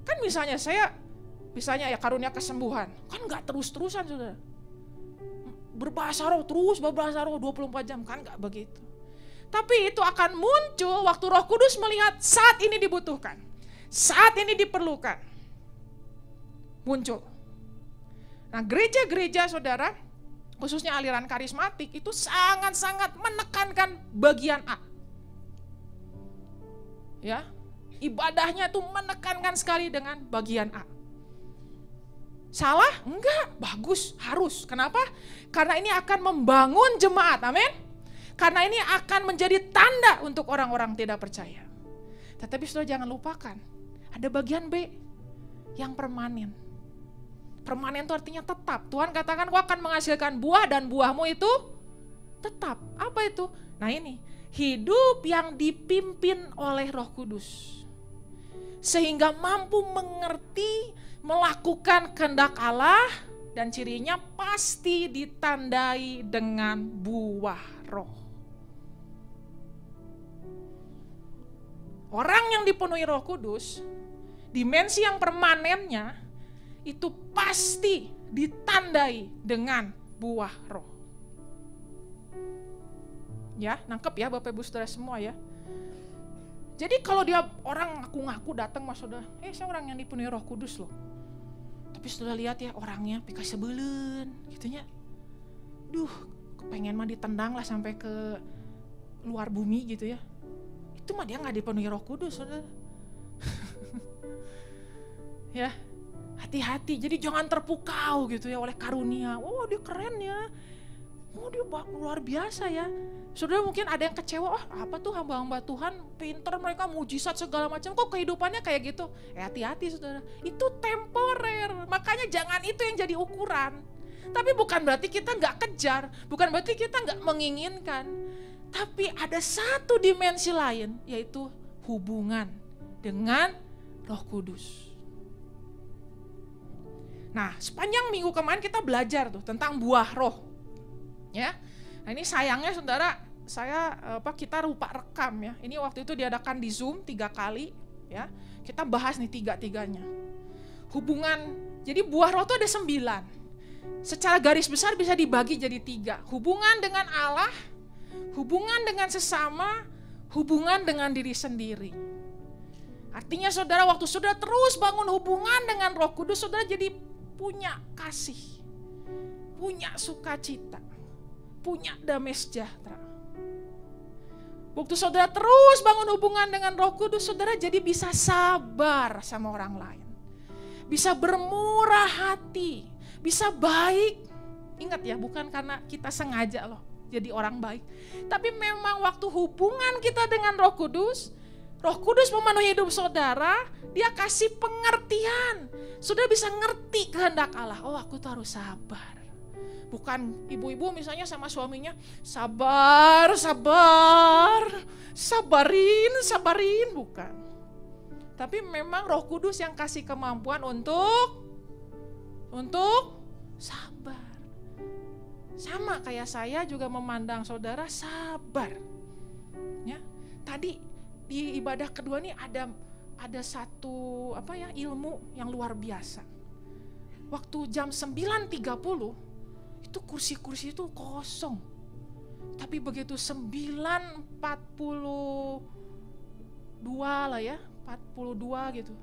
Kan misalnya ya karunia kesembuhan, kan gak terus-terusan saudara. Berbahasa roh terus, berbahasa roh 24 jam, kan gak begitu. Tapi itu akan muncul waktu Roh Kudus melihat saat ini dibutuhkan, saat ini diperlukan. Muncul. Nah gereja-gereja saudara, khususnya aliran karismatik itu sangat-sangat menekankan bagian A. Ya, ibadahnya tuh menekankan sekali dengan bagian A. Salah? Enggak, bagus, harus. Kenapa? Karena ini akan membangun jemaat, amin. Karena ini akan menjadi tanda untuk orang-orang tidak percaya. Tetapi saudara jangan lupakan, ada bagian B yang permanen. Permanen itu artinya tetap. Tuhan katakan kau akan menghasilkan buah dan buahmu itu tetap. Apa itu? Nah ini, hidup yang dipimpin oleh Roh Kudus. Sehingga mampu mengerti, melakukan kehendak Allah, dan cirinya pasti ditandai dengan buah roh. Orang yang dipenuhi Roh Kudus, dimensi yang permanennya, itu pasti ditandai dengan buah roh. Ya, nangkep ya Bapak Ibu Saudara semua ya. Jadi kalau dia orang ngaku-ngaku datang mas saudara, saya orang yang dipenuhi Roh Kudus loh. Tapi saudara lihat ya orangnya pika sebelen gitunya. Duh, kepengen mah ditendang lah sampai ke luar bumi gitu ya. Itu mah dia gak dipenuhi Roh Kudus saudara. Ya, hati-hati. Jadi jangan terpukau gitu ya oleh karunia. Oh dia keren ya. Oh dia luar biasa ya. Saudara mungkin ada yang kecewa, apa tuh hamba-hamba Tuhan pintar mereka mujizat segala macam, kok kehidupannya kayak gitu. Hati-hati saudara, itu temporer. Makanya jangan itu yang jadi ukuran. Tapi bukan berarti kita gak kejar, bukan berarti kita gak menginginkan. Tapi ada satu dimensi lain, yaitu hubungan dengan Roh Kudus. Nah sepanjang minggu kemarin kita belajar tuh tentang buah roh. Ya, nah ini sayangnya saudara, kita lupa rekam ya. Ini waktu itu diadakan di Zoom 3 kali ya. Kita bahas nih 3-3-nya. Hubungan, jadi buah roh itu ada 9. Secara garis besar bisa dibagi jadi 3. Hubungan dengan Allah, hubungan dengan sesama, hubungan dengan diri sendiri. Artinya saudara waktu saudara terus bangun hubungan dengan Roh Kudus, saudara jadi punya kasih, punya sukacita, punya damai sejahtera. Waktu saudara terus bangun hubungan dengan Roh Kudus, saudara jadi bisa sabar sama orang lain. Bisa bermurah hati, bisa baik. Ingat ya, bukan karena kita sengaja loh jadi orang baik. Tapi memang waktu hubungan kita dengan Roh Kudus memenuhi hidup saudara, dia kasih pengertian. Saudara bisa ngerti kehendak Allah. Oh aku tuh harus sabar. Bukan ibu-ibu misalnya sama suaminya, sabarin, bukan. Tapi memang Roh Kudus yang kasih kemampuan untuk sabar. Sama kayak saya juga memandang saudara sabar. Ya, tadi di ibadah kedua nih ada satu ilmu yang luar biasa. Waktu jam 9.30 itu kursi-kursi itu kosong. Tapi begitu 9.42 lah ya, 42 gitu.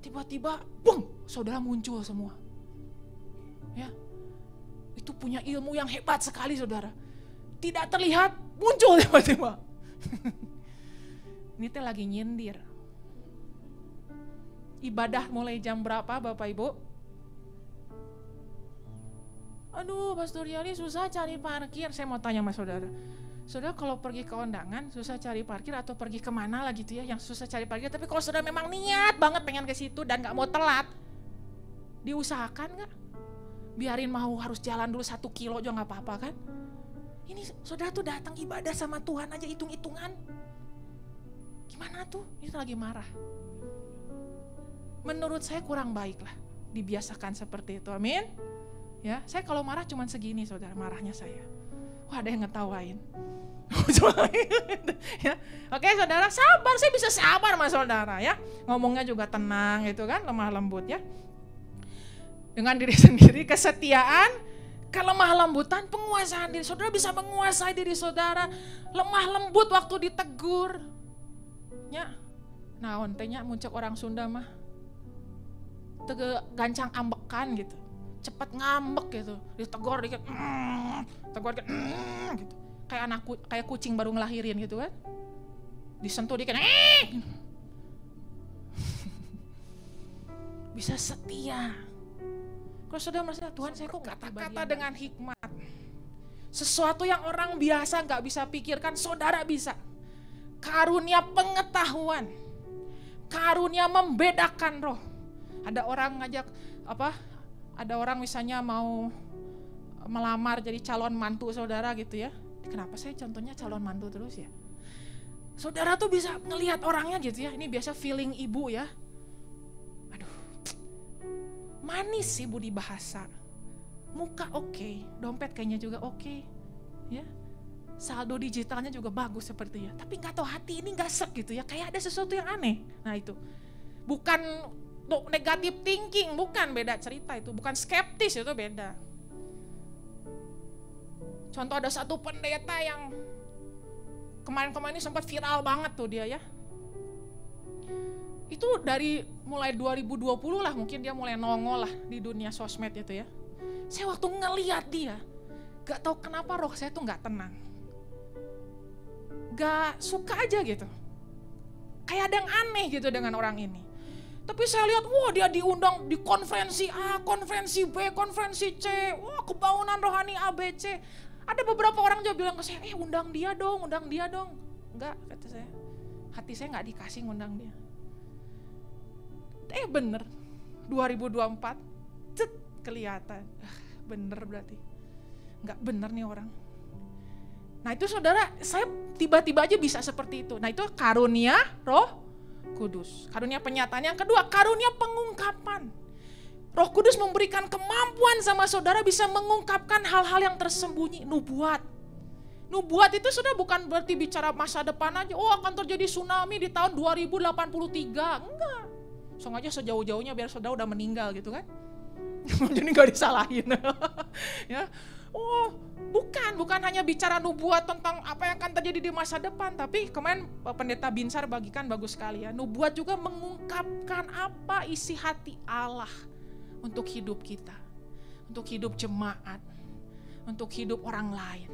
Tiba-tiba bung, saudara muncul semua. Ya. Itu punya ilmu yang hebat sekali saudara. Tidak terlihat, muncul tiba-tiba. Ini teh lagi nyindir. Ibadah mulai jam berapa Bapak Ibu? Aduh Pastor Yani susah cari parkir. Saya mau tanya sama saudara. Saudara kalau pergi ke undangan susah cari parkir atau pergi kemana lah gitu ya yang susah cari parkir. Tapi kalau saudara memang niat banget pengen ke situ dan gak mau telat, diusahakan gak? Biarin mau harus jalan dulu 1 kilo juga gak apa-apa kan? Ini saudara tuh datang ibadah sama Tuhan aja hitung-hitungan. Gimana tuh? Ini lagi marah. Menurut saya kurang baik lah dibiasakan seperti itu, amin. Ya, saya kalau marah cuman segini saudara marahnya saya. Wah ada yang ngetawain. Ya. Oke saudara sabar, saya bisa sabar sama saudara ya. Ngomongnya juga tenang gitu kan, lemah lembut ya. Dengan diri sendiri, kesetiaan, kelemah lembutan, penguasaan diri. Saudara bisa menguasai diri saudara, lemah lembut waktu ditegur. Ya, nah ontenya muncul orang Sunda mah, gancang ambekan gitu, cepat ngambek gitu, ditegur dikit, tegur dikit, gitu, kayak kucing baru ngelahirin gitu kan, disentuh dikit, bisa setia. Kalau saudara merasa Tuhan saya kok kata-kata dengan hikmat, Sesuatu yang orang biasa gak bisa pikirkan, saudara bisa. Karunia pengetahuan, karunia membedakan roh. Ada orang ngajak ada orang misalnya mau melamar jadi calon mantu saudara gitu ya. Kenapa saya contohnya calon mantu terus ya? Saudara tuh bisa ngelihat orangnya gitu ya. Ini biasa feeling ibu ya. Aduh, manis ibu di bahasa, muka oke, dompet kayaknya juga oke, ya. Saldo digitalnya juga bagus sepertinya. Tapi nggak tahu hati ini nggak sek gitu ya. Kayak ada sesuatu yang aneh. Nah itu bukan negatif thinking, bukan, beda cerita itu. Bukan skeptis, itu beda. Contoh ada satu pendeta yang kemarin-kemarin ini sempat viral banget tuh dia ya. Itu dari mulai 2020 lah mungkin dia mulai nongol lah di dunia sosmed itu ya. Saya waktu ngeliat dia, gak tahu kenapa roh saya tuh gak tenang. Gak suka aja gitu. Kayak ada yang aneh gitu dengan orang ini. Tapi saya lihat, wah dia diundang di konferensi A, konferensi B, konferensi C, wah kebaunan rohani ABC. Ada beberapa orang juga bilang ke saya, undang dia dong. Enggak, kata saya. Hati saya gak dikasih ngundang dia. Bener, 2024, kelihatan. Bener berarti. Gak bener nih orang. Nah itu saudara, saya tiba-tiba aja bisa seperti itu. Nah itu karunia Roh Kudus. Karunia penyataan. Yang kedua, karunia pengungkapan. Roh Kudus memberikan kemampuan sama saudara bisa mengungkapkan hal-hal yang tersembunyi. Nubuat. Nubuat itu sudah bukan berarti bicara masa depan aja. Oh akan terjadi tsunami di tahun 2083. Enggak. Sengaja sejauh-jauhnya biar saudara udah meninggal gitu kan. Jadi gak disalahin. Ya. Oh bukan hanya bicara nubuat tentang apa yang akan terjadi di masa depan. Tapi kemarin pendeta Binsar bagikan bagus sekali ya. Nubuat juga mengungkapkan apa isi hati Allah untuk hidup kita, untuk hidup jemaat, untuk hidup orang lain.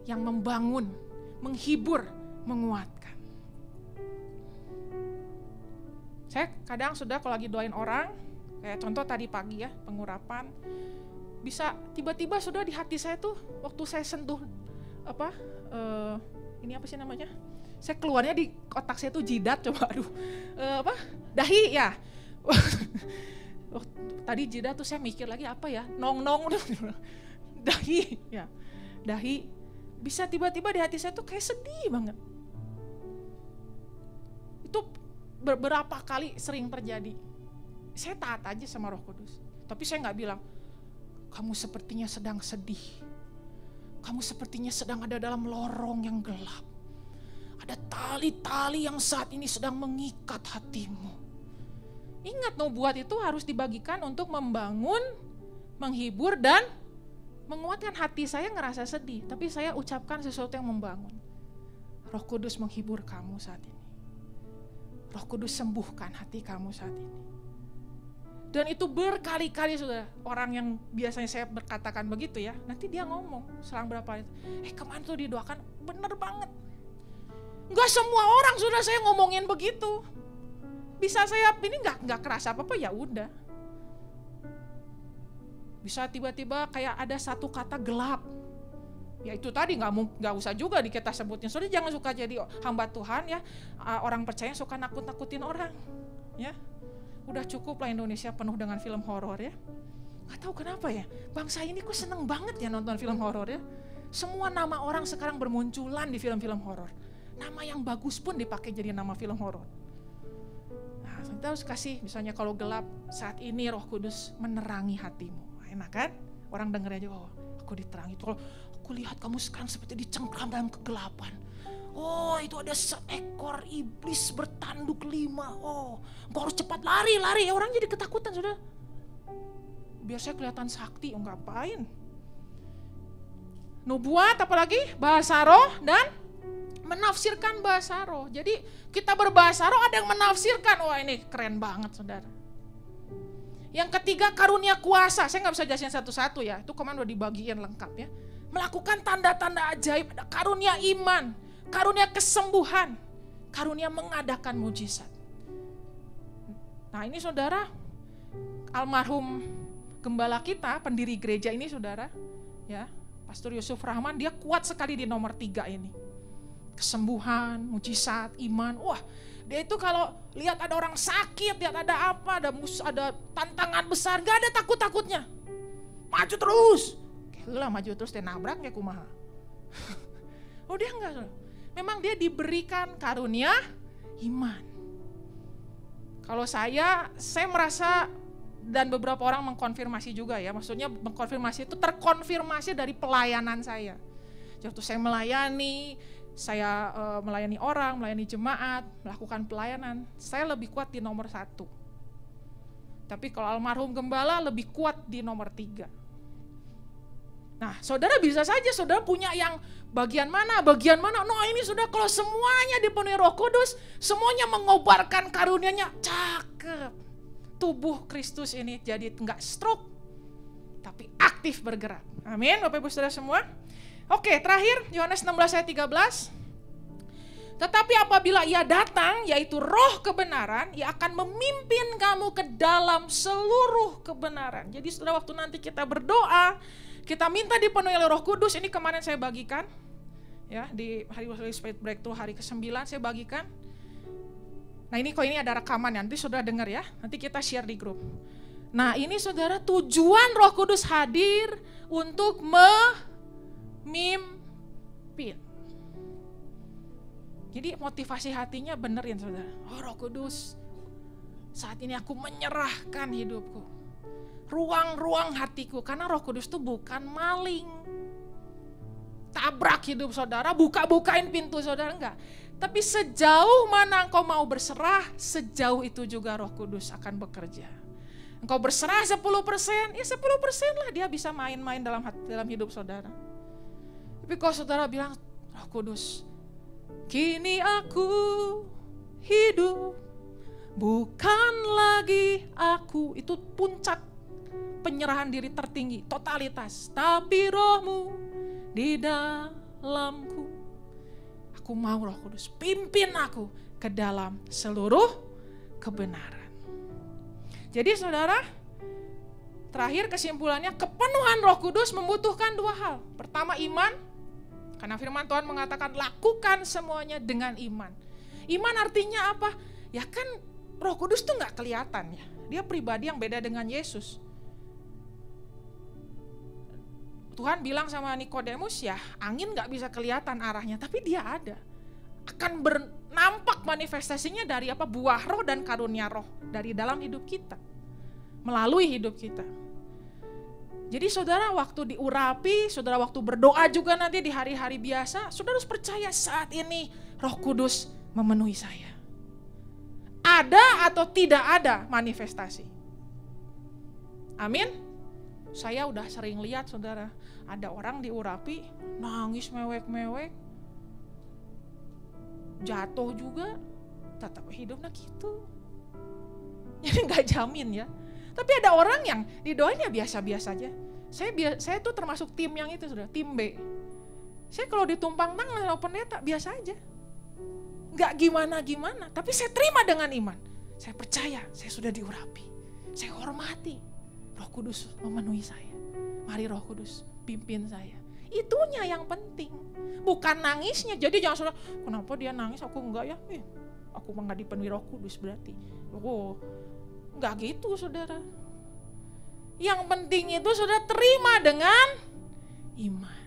Yang membangun, menghibur, menguatkan. Saya kadang sudah kalau lagi doain orang, kayak contoh tadi pagi ya, pengurapan, bisa tiba-tiba sudah di hati saya tuh, waktu saya sentuh ini apa sih namanya? Saya keluarnya di otak saya tuh jidat, coba dahi ya. Tadi jidat tuh saya mikir lagi apa ya, nong dahi ya, dahi bisa tiba-tiba di hati saya tuh kayak sedih banget. Itu beberapa kali sering terjadi. Saya taat aja sama Roh Kudus, tapi saya nggak bilang kamu sepertinya sedang sedih, kamu sepertinya sedang ada dalam lorong yang gelap, ada tali-tali yang saat ini sedang mengikat hatimu. Ingat, nubuat itu harus dibagikan untuk membangun, menghibur, dan menguatkan. Hati saya ngerasa sedih, tapi saya ucapkan sesuatu yang membangun. Roh Kudus menghibur kamu saat ini. Roh Kudus sembuhkan hati kamu saat ini. Dan itu berkali-kali sudah. Orang yang biasanya saya berkatakan begitu ya, nanti dia ngomong selang berapa itu, kemarin tuh didoakan, bener banget. Enggak semua orang sudah saya ngomongin begitu. Bisa saya ini nggak kerasa apa-apa, ya udah. Bisa tiba-tiba kayak ada satu kata gelap. Ya itu tadi nggak usah juga kita sebutin. Soalnya jangan suka jadi hamba Tuhan ya. Orang percaya suka nakut-nakutin orang. Ya, udah cukup lah Indonesia penuh dengan film horor ya. Nggak tahu kenapa ya. Bangsa ini kok seneng banget ya nonton film horor ya. Semua nama orang sekarang bermunculan di film-film horor. Nama yang bagus pun dipakai jadi nama film horor. Nah, kita harus kasih misalnya kalau gelap saat ini Roh Kudus menerangi hatimu. Enak kan? Orang denger aja, oh aku diterangi. Kalau aku lihat kamu sekarang seperti dicengkram dalam kegelapan. Oh itu ada seekor iblis bertanduk 5. Oh engkau harus cepat lari. Orang jadi ketakutan sudah. Biar saya kelihatan sakti, ngapain? Nubuat apalagi? Bahasa roh dan menafsirkan bahasa roh. Jadi kita berbahasa roh, ada yang menafsirkan. Wah ini keren banget saudara. Yang ketiga karunia kuasa. Saya gak bisa jelasin satu-satu ya. Itu kemarin udah dibagiin lengkap ya. Melakukan tanda-tanda ajaib. Ada karunia iman, karunia kesembuhan, karunia mengadakan mujizat. Nah ini saudara, almarhum gembala kita, pendiri gereja ini saudara, ya, Pastor Yusuf Rahman, dia kuat sekali di nomor 3 ini. Kesembuhan, mujizat, iman. Wah, dia itu kalau lihat ada orang sakit, lihat ada apa, ada tantangan besar, gak ada takut-takutnya. Maju terus. Lah maju terus dia nabrak ya kumaha. Oh dia enggak. Memang dia diberikan karunia iman. Kalau saya merasa dan beberapa orang mengkonfirmasi juga ya. Maksudnya mengkonfirmasi itu terkonfirmasi dari pelayanan saya. Waktu saya melayani orang, melayani jemaat, melakukan pelayanan, saya lebih kuat di nomor 1. Tapi kalau almarhum gembala lebih kuat di nomor 3. Nah, saudara bisa saja saudara punya yang bagian mana. Nah ini sudah kalau semuanya dipenuhi Roh Kudus, semuanya mengobarkan karunia-Nya, cakep. Tubuh Kristus ini jadi enggak stroke, tapi aktif bergerak. Amin, Bapak Ibu Saudara semua. Oke, terakhir Yohanes 16 ayat 13. Tetapi apabila ia datang, yaitu Roh kebenaran, ia akan memimpin kamu ke dalam seluruh kebenaran. Jadi saudara, waktu nanti kita berdoa, kita minta dipenuhi oleh Roh Kudus. Ini kemarin saya bagikan, ya, di hari Spirit Breakthrough hari ke-9 saya bagikan. Nah ini kok ini ada rekaman ya, nanti saudara dengar ya, nanti kita share di grup. Nah ini saudara, tujuan Roh Kudus hadir untuk memimpin. Jadi motivasi hatinya benerin saudara. Oh Roh Kudus, saat ini aku menyerahkan hidupku, ruang-ruang hatiku, karena Roh Kudus itu bukan maling. Tabrak hidup saudara, buka-bukain pintu saudara, enggak. Tapi sejauh mana engkau mau berserah, sejauh itu juga Roh Kudus akan bekerja. Engkau berserah 10%, ya 10% lah dia bisa main-main dalam hidup saudara. Tapi kalau saudara bilang, Roh Kudus, kini aku hidup, bukan lagi aku, itu puncak penyerahan diri tertinggi, totalitas. Tapi Roh-Mu di dalamku. Aku mau Roh Kudus pimpin aku ke dalam seluruh kebenaran. Jadi saudara, terakhir kesimpulannya, kepenuhan Roh Kudus membutuhkan 2 hal. Pertama iman, karena firman Tuhan mengatakan lakukan semuanya dengan iman. Iman artinya apa? Ya kan Roh Kudus tuh gak kelihatan ya. Dia pribadi yang beda dengan Yesus. Tuhan bilang sama Nikodemus, ya angin gak bisa kelihatan arahnya, tapi dia ada. Akan bernampak manifestasinya dari apa? Buah roh dan karunia roh dari dalam hidup kita, melalui hidup kita. Jadi saudara, waktu diurapi, saudara waktu berdoa juga nanti di hari-hari biasa, saudara harus percaya saat ini Roh Kudus memenuhi saya. Ada atau tidak ada manifestasi. Amin. Saya udah sering lihat saudara, ada orang diurapi, nangis mewek-mewek, jatuh juga, tetap hidupnya gitu. Jadi gak jamin ya. Tapi ada orang yang didoain ya biasa-biasa aja. Saya tuh termasuk tim yang itu saudara, tim B. Saya kalau ditumpang tangan sama pendeta biasa aja. Gak gimana-gimana, tapi saya terima dengan iman. Saya percaya, saya sudah diurapi. Saya hormati. Roh Kudus memenuhi saya. Mari Roh Kudus pimpin saya. Itunya yang penting. Bukan nangisnya. Jadi jangan saudara, kenapa dia nangis aku enggak ya? Aku enggak dipenuhi Roh Kudus berarti. Oh, enggak gitu saudara. Yang penting itu saudara terima dengan iman.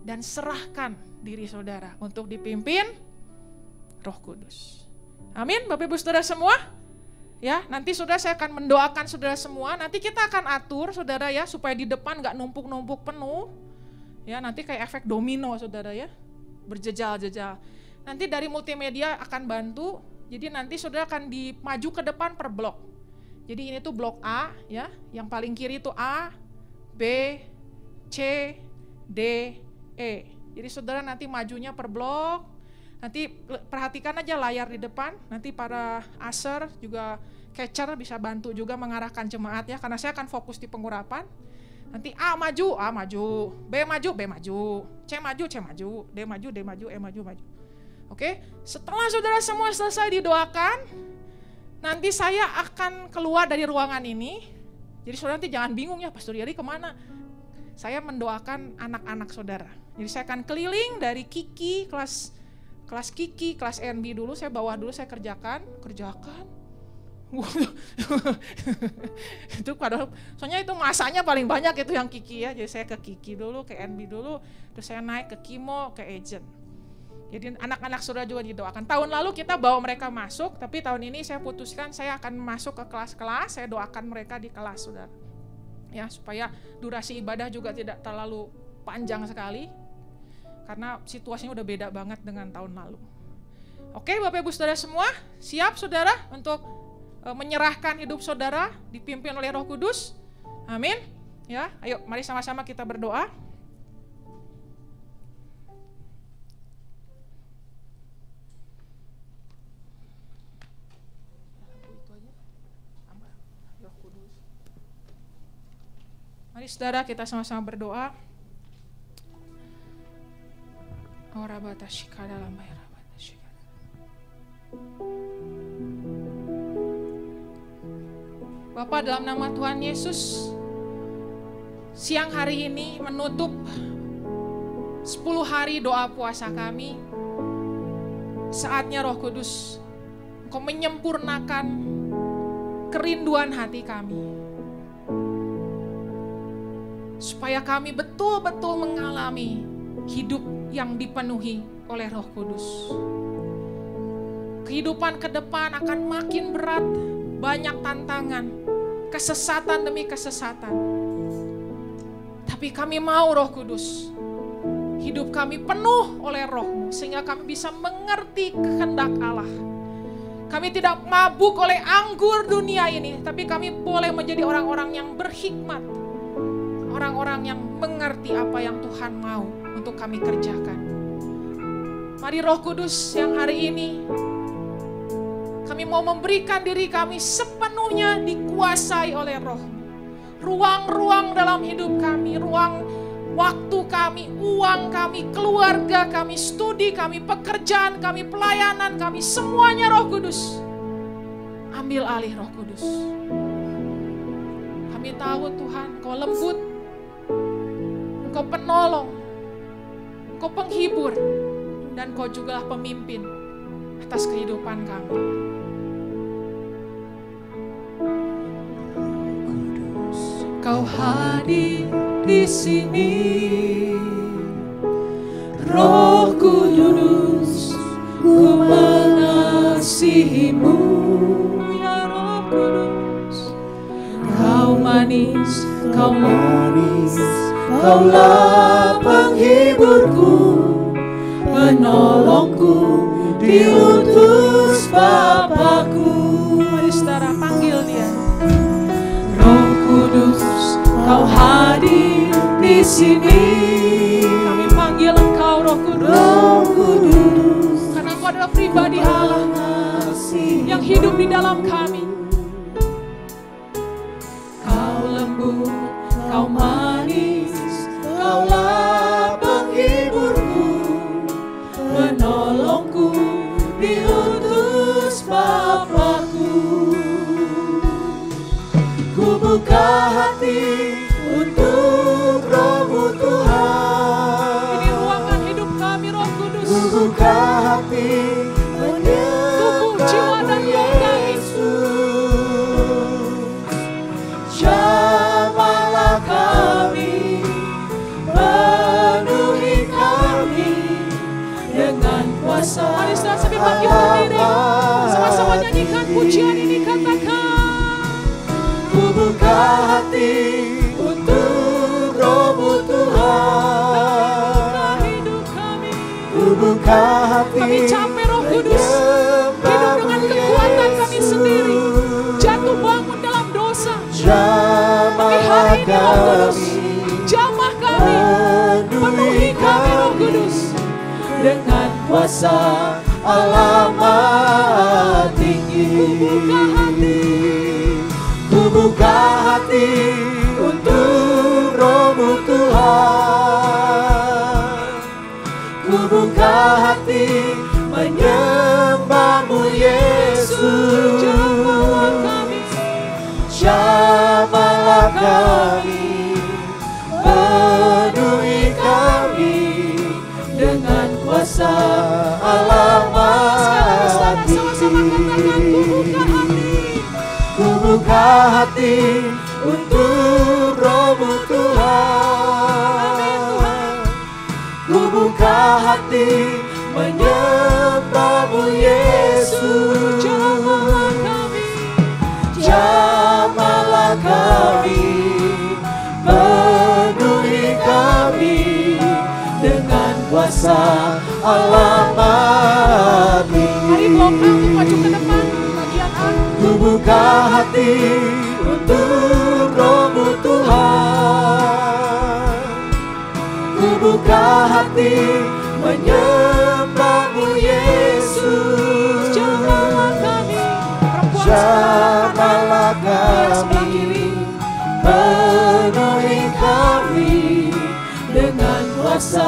Dan serahkan diri saudara untuk dipimpin Roh Kudus. Amin, Bapak Ibu Saudara semua. Ya, nanti saudara saya akan mendoakan saudara semua. Nanti kita akan atur saudara ya, supaya di depan gak numpuk-numpuk penuh. Ya, nanti kayak efek domino saudara ya, berjejal-jejal. Nanti dari multimedia akan bantu. Jadi nanti saudara akan dimaju ke depan per blok. Jadi ini tuh blok A ya, yang paling kiri itu A, B, C, D, E. Jadi saudara nanti majunya per blok. Nanti perhatikan aja layar di depan, nanti para usher juga catcher bisa bantu juga mengarahkan jemaat ya, karena saya akan fokus di pengurapan. Nanti A maju, B maju, C maju, D maju, E maju. Oke, setelah saudara semua selesai didoakan, nanti saya akan keluar dari ruangan ini, Jadi saudara nanti jangan bingung ya, Pastor Yeri kemana? Saya mendoakan anak-anak saudara. Jadi saya akan keliling dari Kiki, kelas Kiki, kelas NB dulu, saya bawa dulu, saya kerjakan. Itu padahal, soalnya itu masanya paling banyak itu yang Kiki ya. Jadi saya ke Kiki dulu, ke NB dulu, terus saya naik ke Kimo, ke Agent. Jadi anak-anak saudara juga didoakan. Tahun lalu kita bawa mereka masuk, tapi tahun ini saya putuskan saya akan masuk ke kelas-kelas, saya doakan mereka di kelas saudara. Ya, supaya durasi ibadah juga tidak terlalu panjang sekali. Karena situasinya udah beda banget dengan tahun lalu. Oke, Bapak Ibu Saudara semua, siap saudara untuk menyerahkan hidup saudara dipimpin oleh Roh Kudus? Amin. Ya, ayo mari sama-sama kita berdoa. Mari saudara kita sama-sama berdoa. Bapak, dalam nama Tuhan Yesus, siang hari ini menutup 10 hari doa puasa kami. Saatnya Roh Kudus, Engkau menyempurnakan kerinduan hati kami, supaya kami betul-betul mengalami hidup yang dipenuhi oleh Roh Kudus. Kehidupan ke depan akan makin berat, banyak tantangan, kesesatan demi kesesatan. Tapi kami mau Roh Kudus, hidup kami penuh oleh Roh-Mu, sehingga kami bisa mengerti kehendak Allah. Kami tidak mabuk oleh anggur dunia ini, tapi kami boleh menjadi orang-orang yang berhikmat, orang-orang yang mengerti apa yang Tuhan mau untuk kami kerjakan. Mari Roh Kudus yang hari ini kami mau memberikan diri kami sepenuhnya dikuasai oleh Roh. Ruang-ruang dalam hidup kami, ruang waktu kami, uang kami, keluarga kami, studi kami, pekerjaan kami, pelayanan kami, semuanya Roh Kudus. Ambil alih Roh Kudus. Kami tahu Tuhan, Kau lembut, Engkau penolong, Engkau penghibur, dan Kau juga pemimpin atas kehidupan kami. Kau hadir di sini, Roh Kudus, ku mengasihi-Mu, ya Roh Kudus. Kau manis, Kaulah penghiburku, penolongku, diutus Bapakku. Mari saudara panggil dia. Roh Kudus, Kau hadir di sini. Kami panggil Engkau, Roh Kudus. Roh Kudus, karena Engkau adalah pribadi Allah yang hidup di dalam kami. Kau lembut, Kau manis, Kaulah penghiburku, penolongku, diutus Bapakku. Ku buka hati untuk Roh-Mu Tuhan. Ini ruangan hidup kami, Roh Kudus. Ku buka hati tubuh, jiwa dan roh kami. Jamahlah kami, penuhi kami dengan kuasa. Mari saudara sambil bangkit berdiri, sama-sama nyanyikan pujian ini, katakan. Ku buka hati untuk Roh-Mu Tuhan. Hidup kami, ku buka hati. Kami capek Roh Kudus, hidup dengan kekuatan kami sendiri, jatuh bangun dalam dosa. Tapi hari ini Roh Kudus, jamah kami, penuhi kami Roh Kudus dengan kuasa Allah Maha Tinggi. Ku buka hati untuk Roh-Mu Tuhan. Ku buka hati menyembah-Mu Yesus. Jamahlah kami, penuhi kami dengan kuasa Sekarang sama-sama katakan, ku buka hati untuk Roh-Mu Tuhan. Ku buka hati menyembah-Mu Yesus. Jamahlah kami, penuhi kami dengan kuasa Allah Maha Mari melangkah untuk maju ke depan. Bagian A. Ku buka hati untuk Roh-Mu Tuhan. Ku buka hati menyembah-Mu Yesus. Jamahlah kami. Perempuan Jamahlah sebelah kiri. penuhi kami dengan kuasa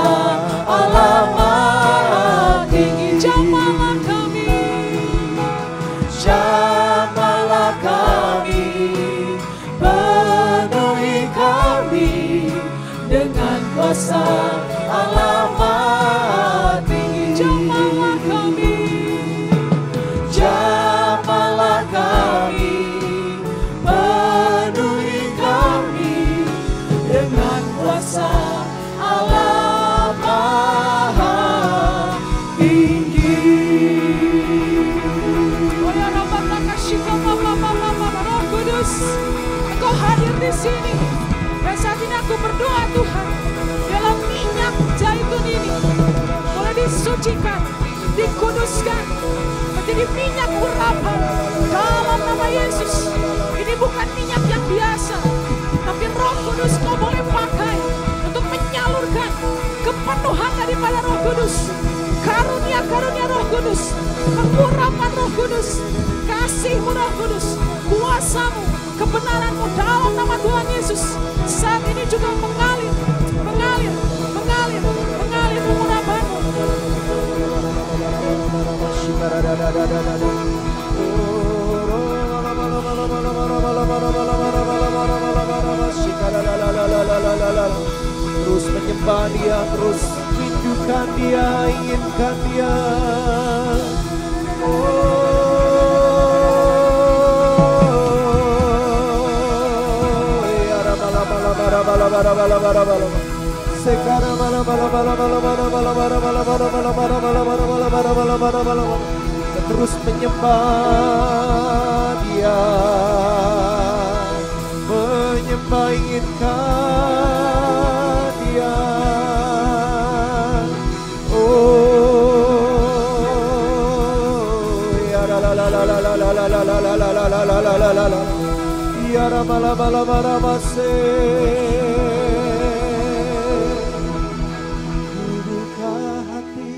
Allah Maha Tinggi. Jamahlah kami. Jamahlah kami, penuhi kami dengan kuasa Allah Maha Tinggi. Jamahlah kami. Jamahlah kami, penuhi kami dengan kuasa Allah Maha Tinggi. Roh Kudus, Engkau hadir di sini. Dan saat ini aku berdoa Tuhan, dalam minyak zaitun ini boleh disucikan, dikuduskan, menjadi minyak urapan dalam nama Yesus. Ini bukan minyak yang biasa, tapi Roh Kudus Kau boleh pakai untuk menyalurkan kepenuhan daripada Roh Kudus. Karunia-karunia Roh Kudus, pengurapan Roh Kudus, kasih-Mu Roh Kudus, kuasa-Mu, kebenaran-Mu dalam nama Tuhan Yesus. Saat ini juga mengalir, mengalir, mengalir, mengalir pengurapan-Mu. Terus menyembah Dia, terus rindukan Dia, inginkan Dia. Terus menyembah Dia, menyembah inginkan Dia. Buka hati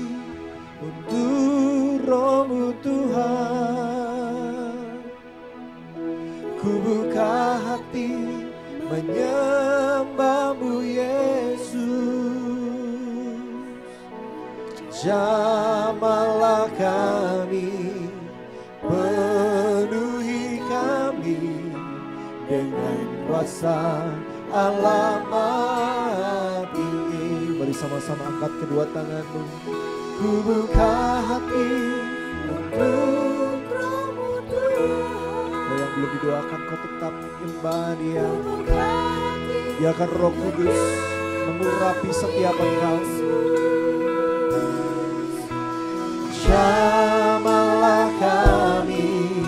untuk Roh-Mu Tuhan. Ku buka hati menyembah-Mu Yesus. Jamahlah kami, penuhi kami dengan kuasa Allah Maha Tinggi. Mari sama-sama angkat kedua tanganmu. Ku buka hati untuk Roh-Mu Tuhan. Kau yang belum didoakan, kau tetap menyembah Dia. Biarkan Roh Kudus mengurapi setiap engkau. Jamahlah kami,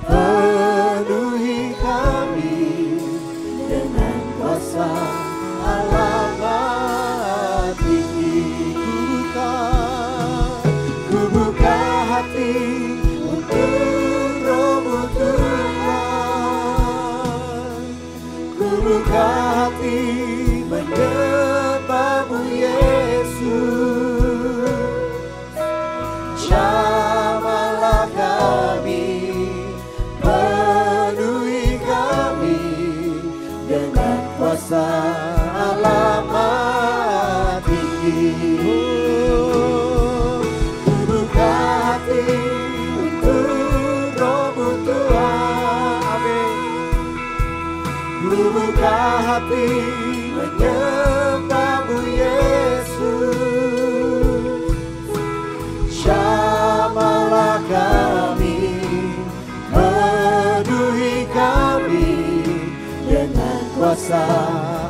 penuhi kami dengan kuasa Allah Maha Tinggi. Ku buka hati untuk Roh-Mu Tuhan. Ku buka hati menyembah-Mu Yesus. kuasa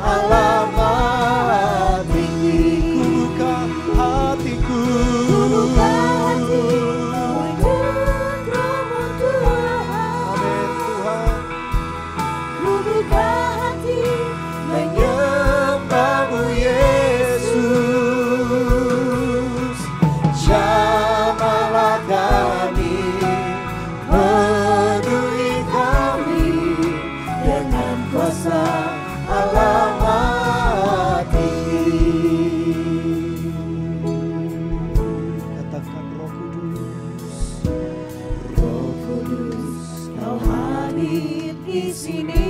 Allah Maha Tinggi. Ku buka hatiku, amin Tuhan. Ku buka hati Menyembahmu Yesus, jamahlah kami, penuhi kami dengan kuasa Allah Maha Tinggi. Katakan Roh Kudus, Roh Kudus, Kau hadir di sini.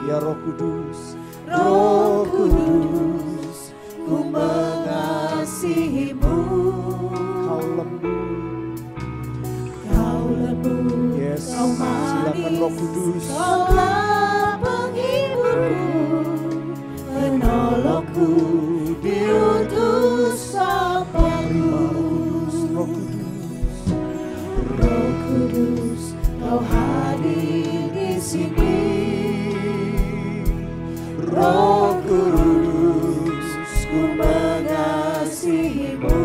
ya Roh Kudus, Roh Kudus, ku mengasihimu. Kau lembut, Kau lembut, yes, Kau silakan Roh Kudus. Kaulah penghiburku, penolongku, diutus Terima Bapaku. Roh Kudus, Roh Kudus, Kau hadir di sini. Roh Kudus, Ku mengasihimu.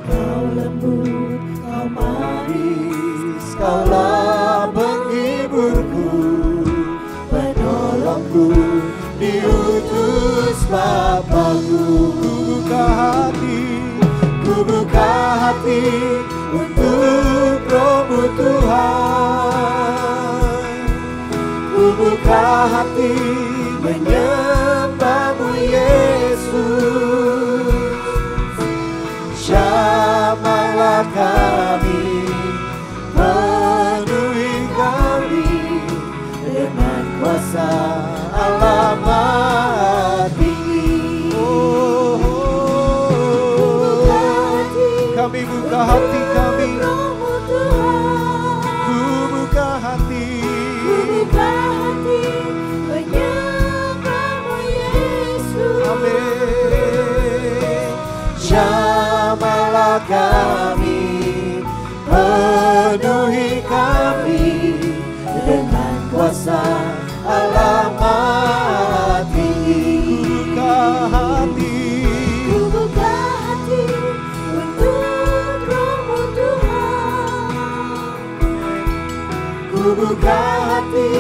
Kau lembut, Kau manis, Kaulah penghiburku, penolongku, diutus Bapakku. Ku buka hati untuk Roh-Mu Tuhan. Ku buka hati menyembahmu Yesus. Jamahlah kami, penuhi kami dengan kuasa Allah Maha Tinggi. Kami buka hati kami, Roh-Mu Tuhan. ku buka hati. Ku buka hati menyembahmu Yesus. Amin. Jamahlah kami, penuhi kami dengan kuasa Allah Maha Tinggi. Ku buka hati untuk Roh-Mu Tuhan. Ku buka hati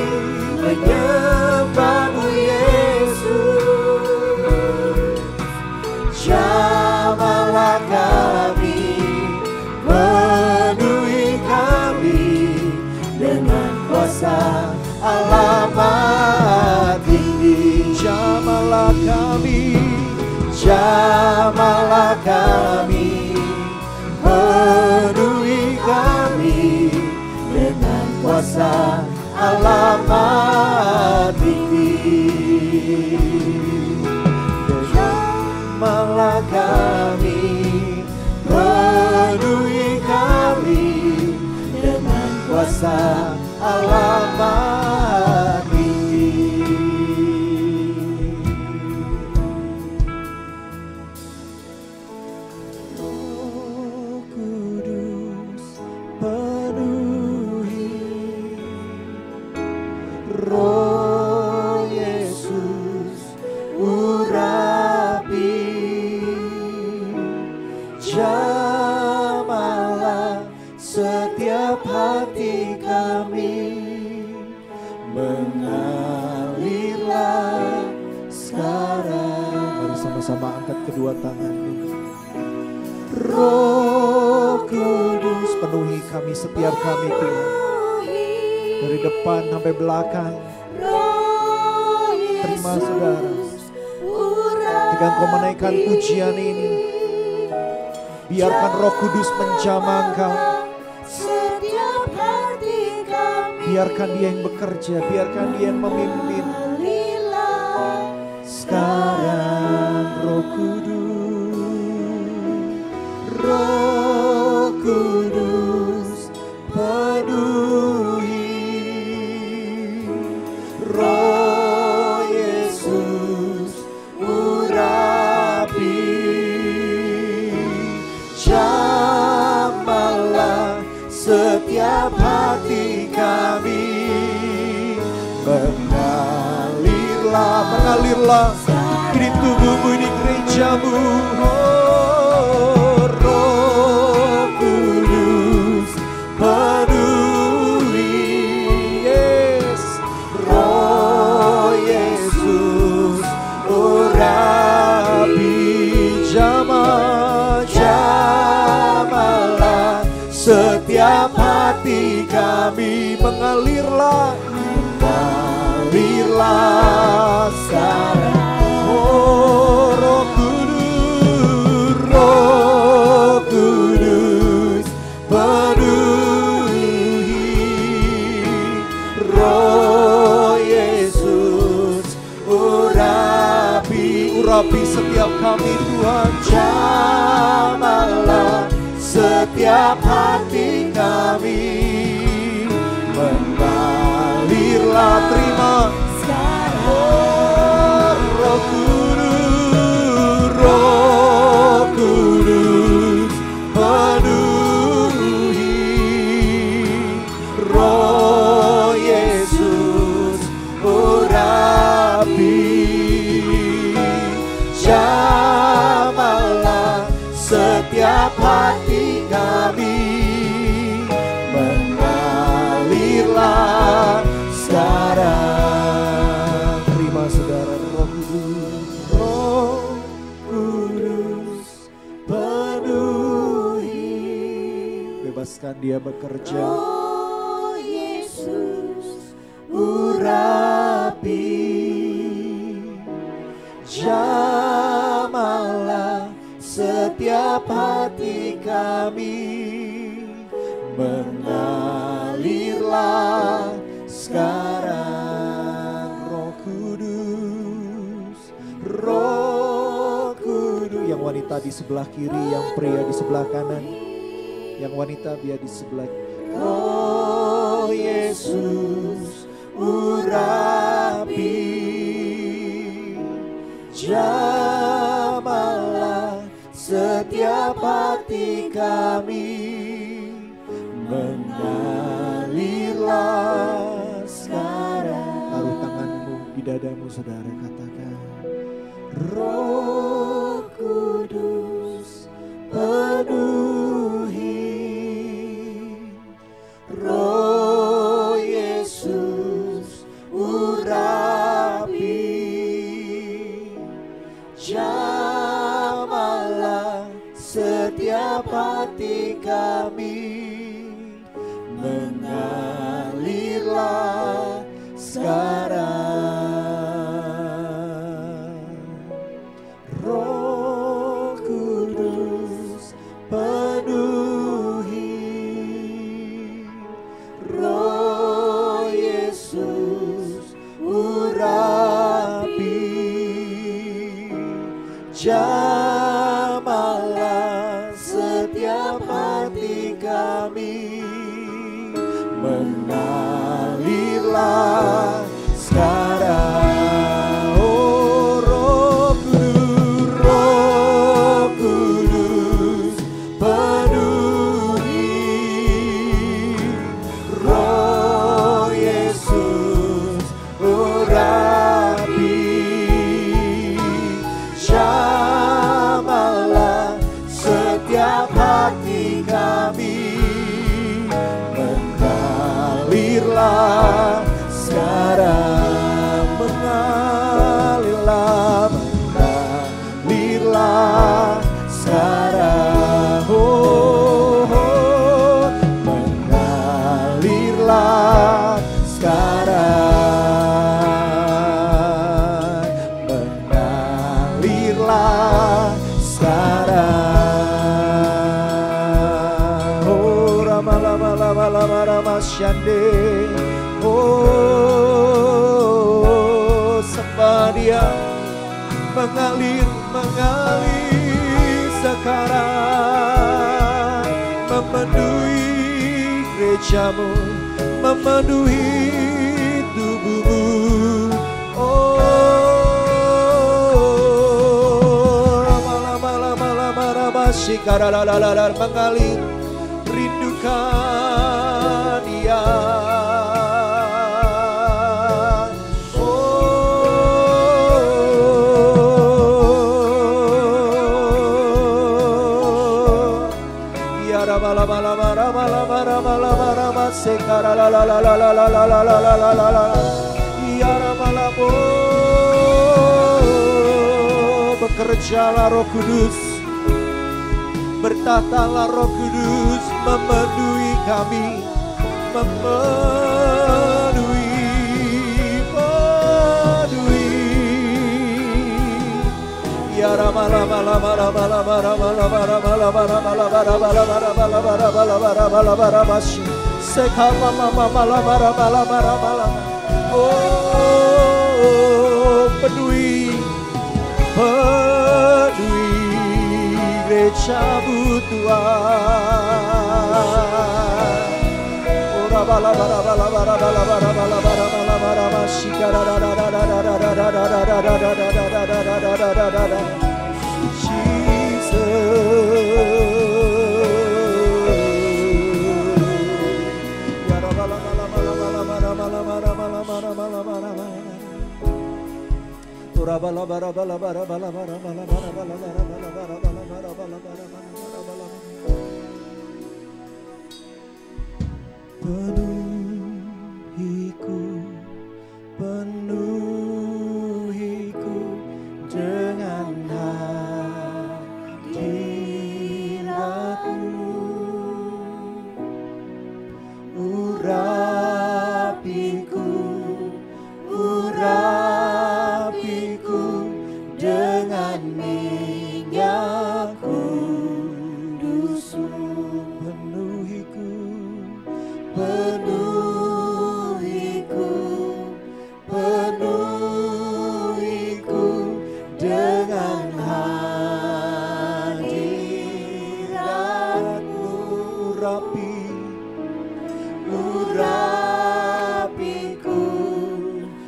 menyembahmu Yesus. Jamahlah kami, penuhi kami dengan kuasa Allah Maha Tinggi. Jamahlah kami, jamahlah kami, penuhi kami dengan kuasa Allah Maha Tinggi. Jamahlah kami, penuhi kami dengan kuasa Allah Maha Tinggi. Roh Kudus penuhi, Roh Yesus urapi, jamahlah setiap hati kami, mengalirlah sekarang. Mari sama-sama angkat kedua tanganmu. Roh Kudus penuhi kami, setiap kami Tuhan, dari depan sampai belakang. Roh Terima Yesus saudara, urapi. ketika Engkau menaikkan pujian ini, biarkan Roh Kudus menjamah Engkau. Setiap hati kami, Biarkan Dia yang bekerja, biarkan Dia yang memimpin. mengalirlah Sekarang Roh Kudus, Roh Kudus penuhi, Roh Yesus urapi, jamahlah setiap hati kami, mengalirlah. Ini tubuhmu, ini gerejamu. Oh, Roh Kudus penuhi. Yes, Roh Yesus urapi jamalah setiap hati kami. Mengalirlah sekarang. Oh, Roh Kudus penuhi. Roh Yesus urapi setiap kami Tuhan. Jamalah setiap hati kami. Mengalirlah, terima. Oh, Roh Kudus penuhi. Roh Yesus urapi jamalah setiap hati kami. Mengalirlah sekarang. Terima saudara. Roh Kudus penuhi. Bebaskan dia bekerja. Roh Yesus Urapi jamalah setiap hati kami. Mengalirlah sekarang. Roh Kudus, Roh Kudus. Yang wanita di sebelah kiri, yang pria di sebelah kanan. Yang wanita biar di sebelah. Roh Yesus urapi jamalah setiap hati kami. Mengalirlah sekarang. Taruh tanganmu di dadamu saudara, katakan Roh Kudus penuhi. Roh Yesus urapi jamalah setiap hati kami. Mengalirlah sekarang. Roh Kudus penuhi. Roh Yesus urapi jamalah setiap hati kami. Mengalirlah sekarang. Oh, Roh Kudus penuhi. Roh Yesus urapi jamalah setiap hati kami. Mengalirlah sekarang. Mengalirlah sekarang. Oh, oh. Mengalirlah sekarang. Mengalirlah sekarang. Oh, Rama Syande. Oh, sembah dia. Mengalir sekarang. Memenuhi gerejamu, memenuhi tubuhmu. Oh, lama-lama shikaralalala, mengalir, rindukan dia. Oh, Bekerjalah Roh Kudus, bertatalah Roh Kudus, memenuhi kami, Ya penuhi gereja-Mu Tuhan. Penuhiku dengan hadirat-Mu, urapiku dengan minyak kudus-Mu. Penuhiku dengan hadirat-Mu,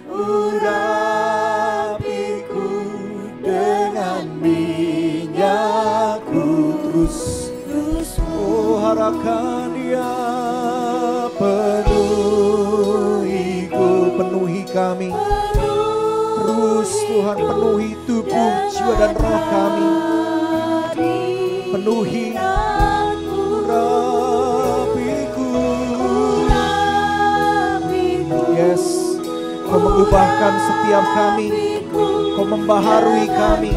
urapiku dengan minyakku. Terus oh harapkan Dia penuhi kami. Terus Tuhan penuhi tubuh, jiwa dan roh kami. Penuhi urapiku. Yes, Kau mengubahkan setiap kami, Kau membaharui kami.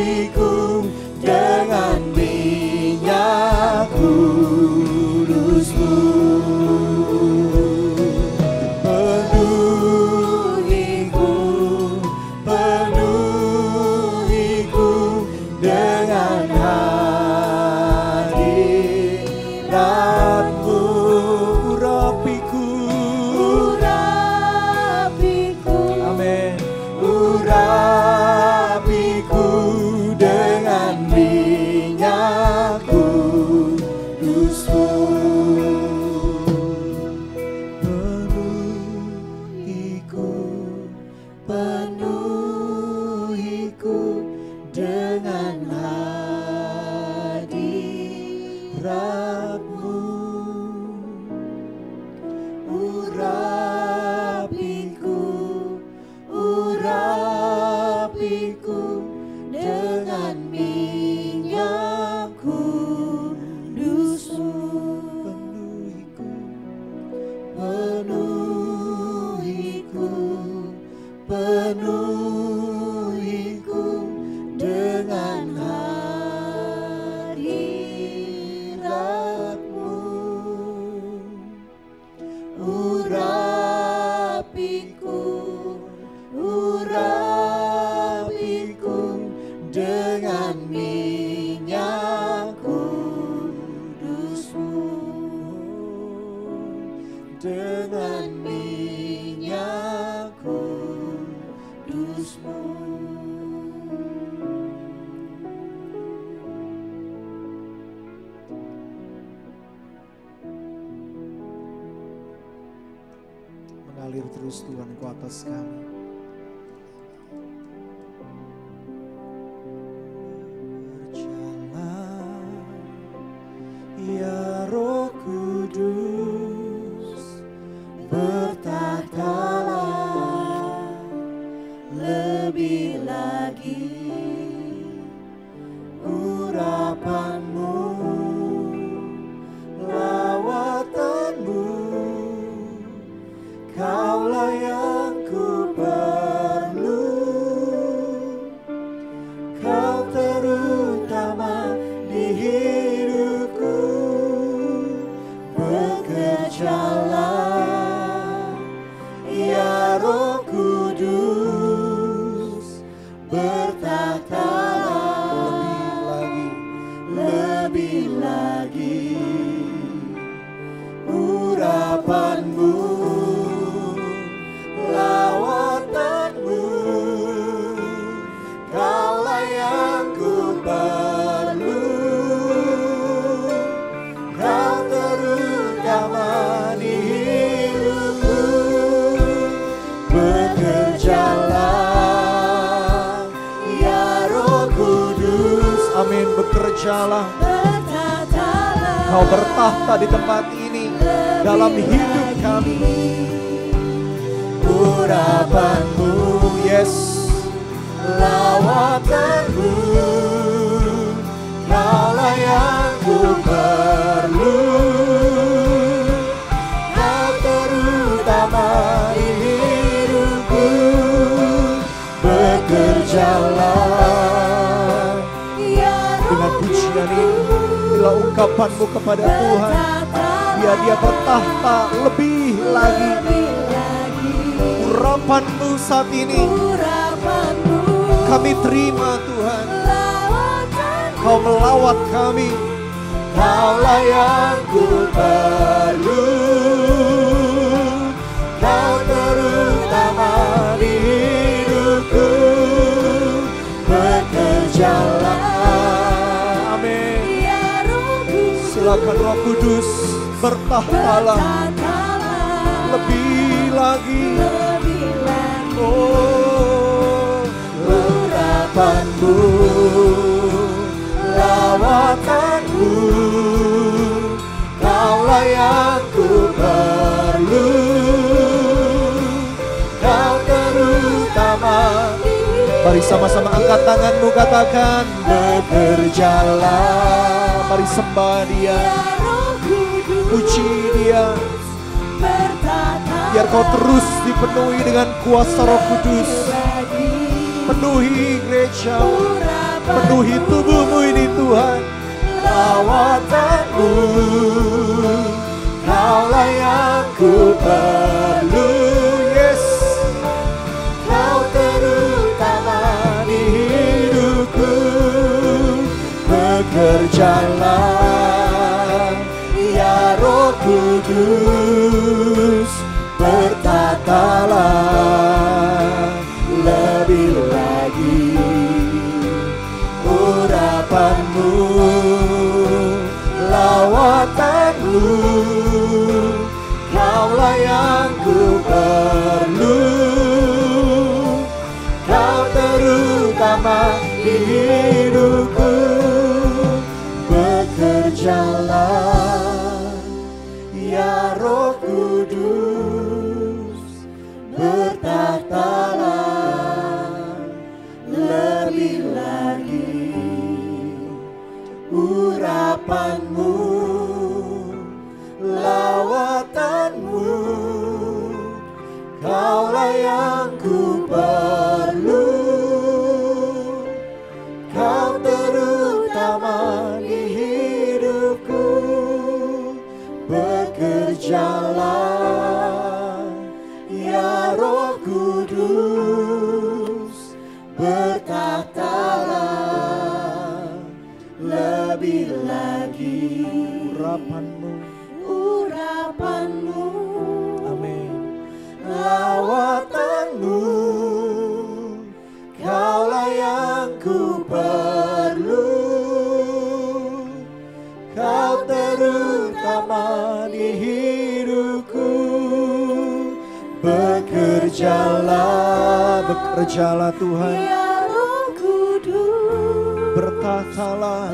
Penuhiku dengan hadirat-Mu, urapiku dengan minyak kudus-Mu. Penuhiku dengan hadirat-Mu, urapiku. Amin. Urapiku dengan minyak kudus-Mu. Penuhiku dengan hadirat-Mu, urapiku dengan minyak kudus-Mu. Penuhiku dengan hadirat-Mu, urapiku dengan minyak kudus-Mu, dengan minyak kudus-Mu. mengalir terus Tuhan Engkau atas kami. Berjalan ya Roh Kudus, bertahtalah lebih lagi urapanmu, lawatanmu, Kaulah yang ku perlu, Kau terutama di hidupku. Bekerjalah ya Roh Kudus, bertahtalah lebih lagi urapanmu, lawatanmu, Kaulah yang ku perlu, Kau terutama di hidupku. Bekerjalah ya Roh Kudus, amin. Bekerjalah, Kau bertahta di tempat ini, dalam hidup kami. Urapanmu, yes, lawatanmu, Kaulah yang ku perlu, Kau terutama di hidupku. Bekerjalah dengan pujian ini, bila ungkapanmu kepada Tuhan, biar Dia bertahta lebih lagi. Urapanmu saat ini kami terima Tuhan, Kau melawat kami, Kaulah yang ku perlu, Kau terutama di hidupku. Bekerjalah, amin. Silakan Roh Kudus bertahtalah lebih lagi. Oh, urapanmu, lawatanmu, Kaulah yang ku perlu, Kau terutama. Mari sama-sama angkat tanganmu, katakan bekerjalah. Mari sembah Dia, puji Dia, biar Kau terus dipenuhi dengan kuasa Roh Kudus. Penuhi gereja, penuhi tubuhmu ini Tuhan. Lawatanmu, Kaulah yang ku perlu, yes, Kau terutama di hidupku. Bekerjalah ya Roh Kudus, bertahtalah lebih lagi. Urapanmu, lawatanmu, Kaulah yang ku perlu, Kau terutama di hidupku. Bekerjalah ya Roh Kudus, bertahtalah lebih lagi. Urapanmu, lawatanmu, Kaulah yang ku perlu, Kau terutama di hidupku. Bekerjalah ya Roh Kudus, bertahtalah lebih lagi. Urapanmu, amin, lawatanmu, Kaulah yang ku perlu, Kau terutama di hidupku. bekerjalah Tuhan. Ya Roh Kudus, Bertatalah.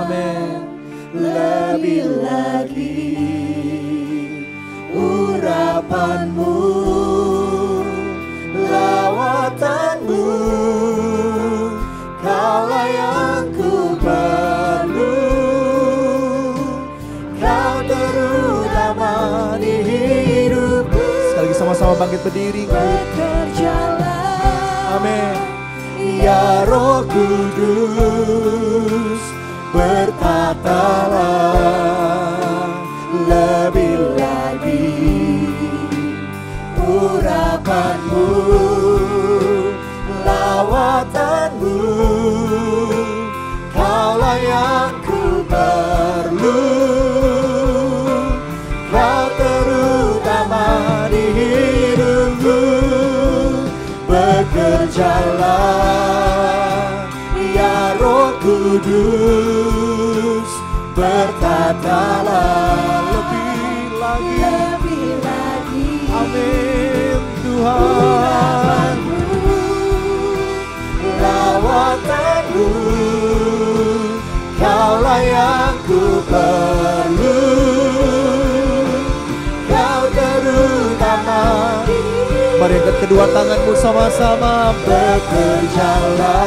Amin. Lebih lagi urapanmu, lawatanmu, kaulah yang ku perlu, kau terutama di hidupku. Sekali lagi sama-sama bangkit berdiri. Bekerjalah, Amin. ya Roh Kudus, bertatalah lebih lagi urapanmu, lawatanmu, kaulah yang ku perlu, kau terutama di hidupku. Bekerjalah ya Roh Kudus, bertatalah lebih lagi. Amin Tuhan. Lawatanmu, kaulah yang ku perlu, kau terutama. Mari angkat kedua tanganmu sama-sama. Bekerjalah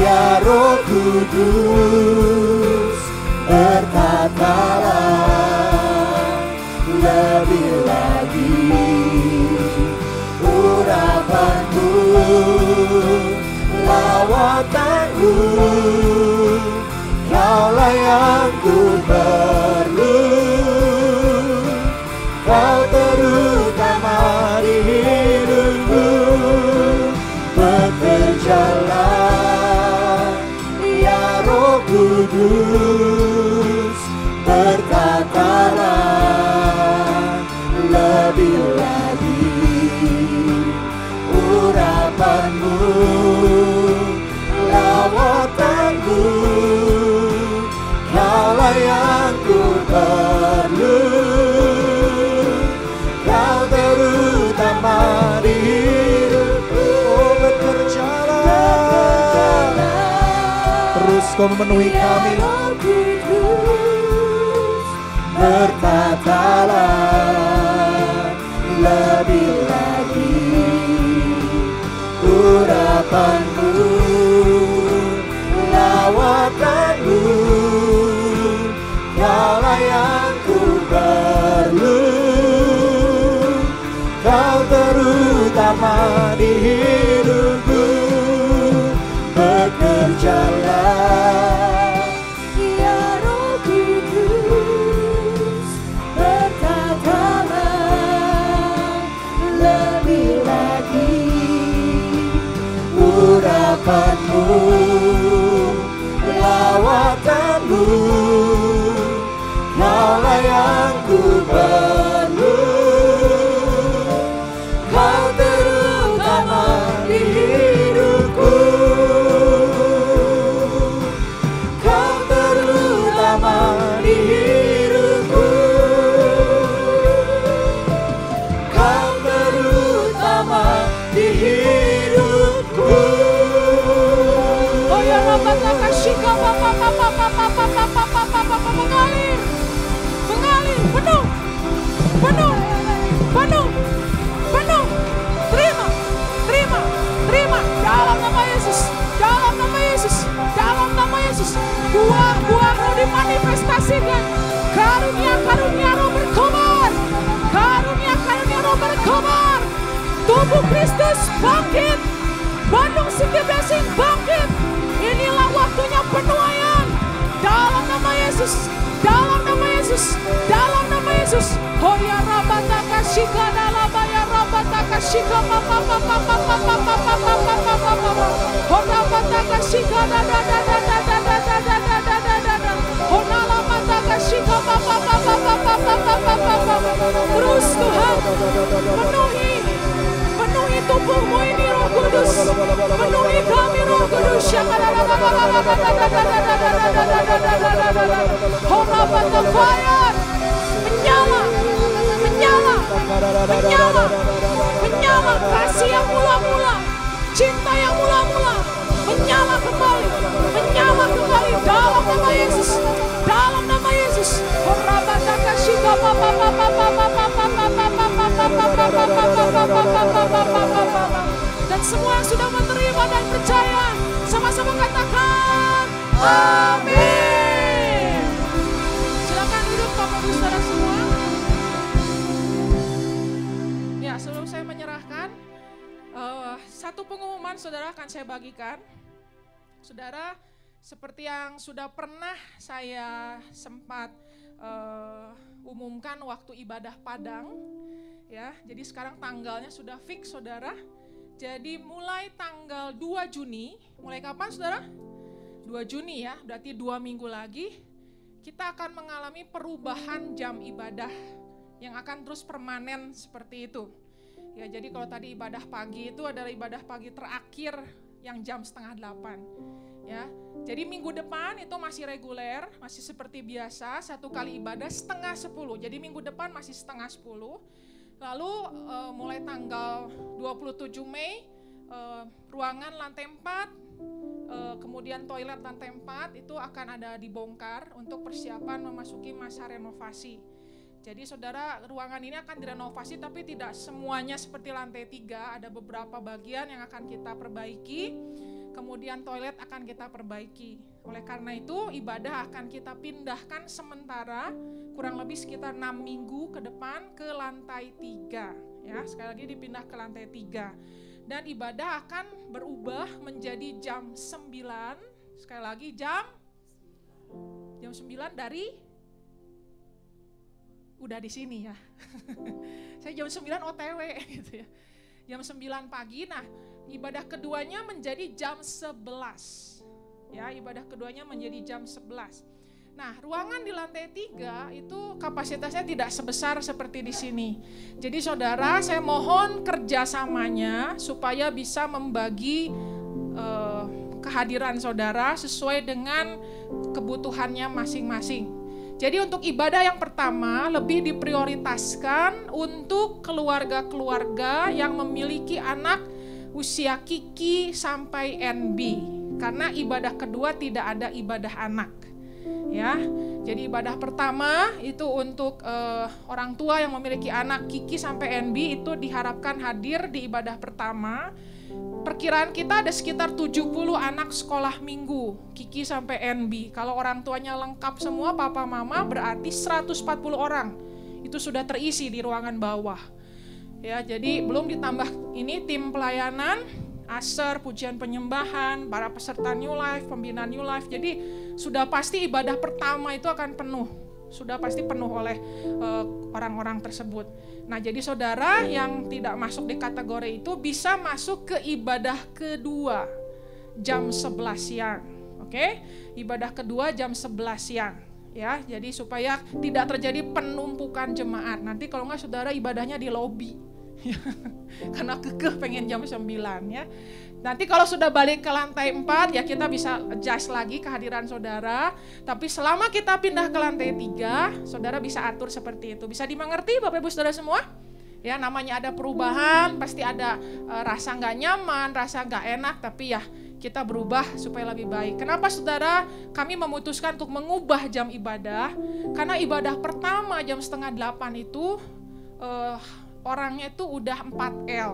ya Roh Kudus, bertatalah lebih lagi urapanmu, lawatanmu, kaulah yang ku perlu, kau terutama di hidupku. Bekerjalah ya Roh Kudus, bertatalah lebih lagi urapanmu, lawatanmu, kaulah yang ku perlu, kau terutama di hidupku. Terus kau memenuhi kami. Bertatalah lebih lagi urapanmu, lawatanmu, kaulah yang ku perlu, kau terutama di hidupku. Bekerjalah ya Roh Kudus, bertatalah lebih lagi urapanmu, lawatanmu, kaulah yang ku perlu, kau terutama di hidupku. Terima dalam nama Yesus, dalam nama Yesus, buah-buah roh dimanifestasikan, karunia roh berkobar, karunia roh berkobar, tubuh Kristus bangkit, Bandung City Blessing bangkit, inilah waktunya penuaian, dalam nama Yesus, dalam nama Yesus, dalam nama Yesus. Oh ya rabataka shika dalaba ya rabataka shika papa papa papa papa papa papa. Oh rabataka shika da da da da da da da da da da da da da. Oh nalabataka shika papa papa papa papa papa. Terus Tuhan penuhi tubuhmu ini Roh Kudus, penuhi kami Roh Kudus. Oh rabataka fire, menyala, Menyala kasih yang mula-mula, cinta yang mula-mula, menyala kembali dalam nama Yesus, dalam nama Yesus. Dan semua yang sudah menerima dan percaya, sama-sama katakan amin. Silakan duduk Bapak Ibu Saudara semua. Ya, sebelum saya menyerahkan, satu pengumuman saudara akan saya bagikan. Saudara, seperti yang sudah pernah saya sempat umumkan waktu ibadah Padang, ya. Jadi sekarang tanggalnya sudah fix, saudara. Jadi mulai tanggal 2 Juni, mulai kapan saudara? 2 Juni ya, berarti 2 minggu lagi, kita akan mengalami perubahan jam ibadah yang akan terus permanen seperti itu. Ya, jadi kalau tadi ibadah pagi itu adalah ibadah pagi terakhir yang jam 7:30. Ya, jadi minggu depan itu masih reguler, masih seperti biasa, satu kali ibadah 9:30. Jadi minggu depan masih 9:30. Lalu mulai tanggal 27 Mei, ruangan lantai 4, kemudian toilet lantai 4 itu akan ada dibongkar untuk persiapan memasuki masa renovasi. Jadi saudara, ruangan ini akan direnovasi tapi tidak semuanya seperti lantai 3, ada beberapa bagian yang akan kita perbaiki. Kemudian toilet akan kita perbaiki. Oleh karena itu ibadah akan kita pindahkan sementara kurang lebih sekitar 6 minggu ke depan ke lantai 3. Ya, sekali lagi dipindah ke lantai 3. Dan ibadah akan berubah menjadi jam 9. Sekali lagi jam 9 dari udah di sini ya. Saya jam 9 OTW gitu ya. Jam 9 pagi. Nah, ibadah keduanya menjadi jam 11. Ya, ibadah keduanya menjadi jam 11. Nah, ruangan di lantai 3 itu kapasitasnya tidak sebesar seperti di sini. Jadi saudara, saya mohon kerjasamanya supaya bisa membagi kehadiran saudara sesuai dengan kebutuhannya masing-masing. Jadi untuk ibadah yang pertama lebih diprioritaskan untuk keluarga-keluarga yang memiliki anak usia KIKI sampai NB. Karena ibadah kedua tidak ada ibadah anak. Ya, jadi ibadah pertama itu untuk orang tua yang memiliki anak KIKI sampai NB itu diharapkan hadir di ibadah pertama. Perkiraan kita ada sekitar 70 anak sekolah minggu KIKI sampai NB. Kalau orang tuanya lengkap semua papa mama berarti 140 orang. Itu sudah terisi di ruangan bawah. Ya, jadi belum ditambah ini tim pelayanan, aser, pujian penyembahan, para peserta New Life, pembinaan New Life. Jadi sudah pasti ibadah pertama itu akan penuh. Sudah pasti penuh oleh orang-orang tersebut. Nah, jadi saudara yang tidak masuk di kategori itu bisa masuk ke ibadah kedua jam 11 siang. Oke? Ibadah kedua jam 11 siang. Ya, jadi supaya tidak terjadi penumpukan jemaat. Nanti kalau enggak saudara ibadahnya di lobi. Karena kekeh pengen jam 9 ya. Nanti kalau sudah balik ke lantai 4 ya kita bisa adjust lagi kehadiran saudara. Tapi selama kita pindah ke lantai 3, saudara bisa atur seperti itu. Bisa dimengerti Bapak Ibu Saudara semua? Ya, namanya ada perubahan, pasti ada rasa nggak nyaman, rasa nggak enak, tapi ya kita berubah supaya lebih baik. Kenapa saudara? Kami memutuskan untuk mengubah jam ibadah. Karena ibadah pertama jam 7:30 itu orangnya itu udah 4L.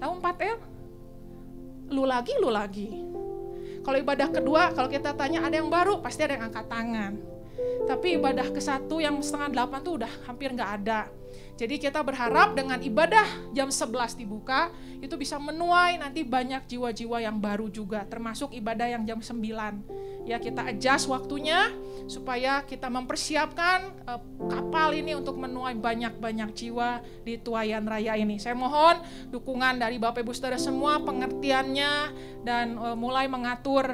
Tahu 4L? Lu lagi. Kalau ibadah kedua, kalau kita tanya ada yang baru, pasti ada yang angkat tangan. Tapi ibadah ke-1 yang 7:30 tuh udah hampir nggak ada. Jadi kita berharap dengan ibadah jam 11 dibuka, itu bisa menuai nanti banyak jiwa-jiwa yang baru juga, termasuk ibadah yang jam 9. Ya, kita adjust waktunya supaya kita mempersiapkan kapal ini untuk menuai banyak-banyak jiwa di tuayan raya ini. Saya mohon dukungan dari Bapak Ibu Saudara semua, pengertiannya dan mulai mengatur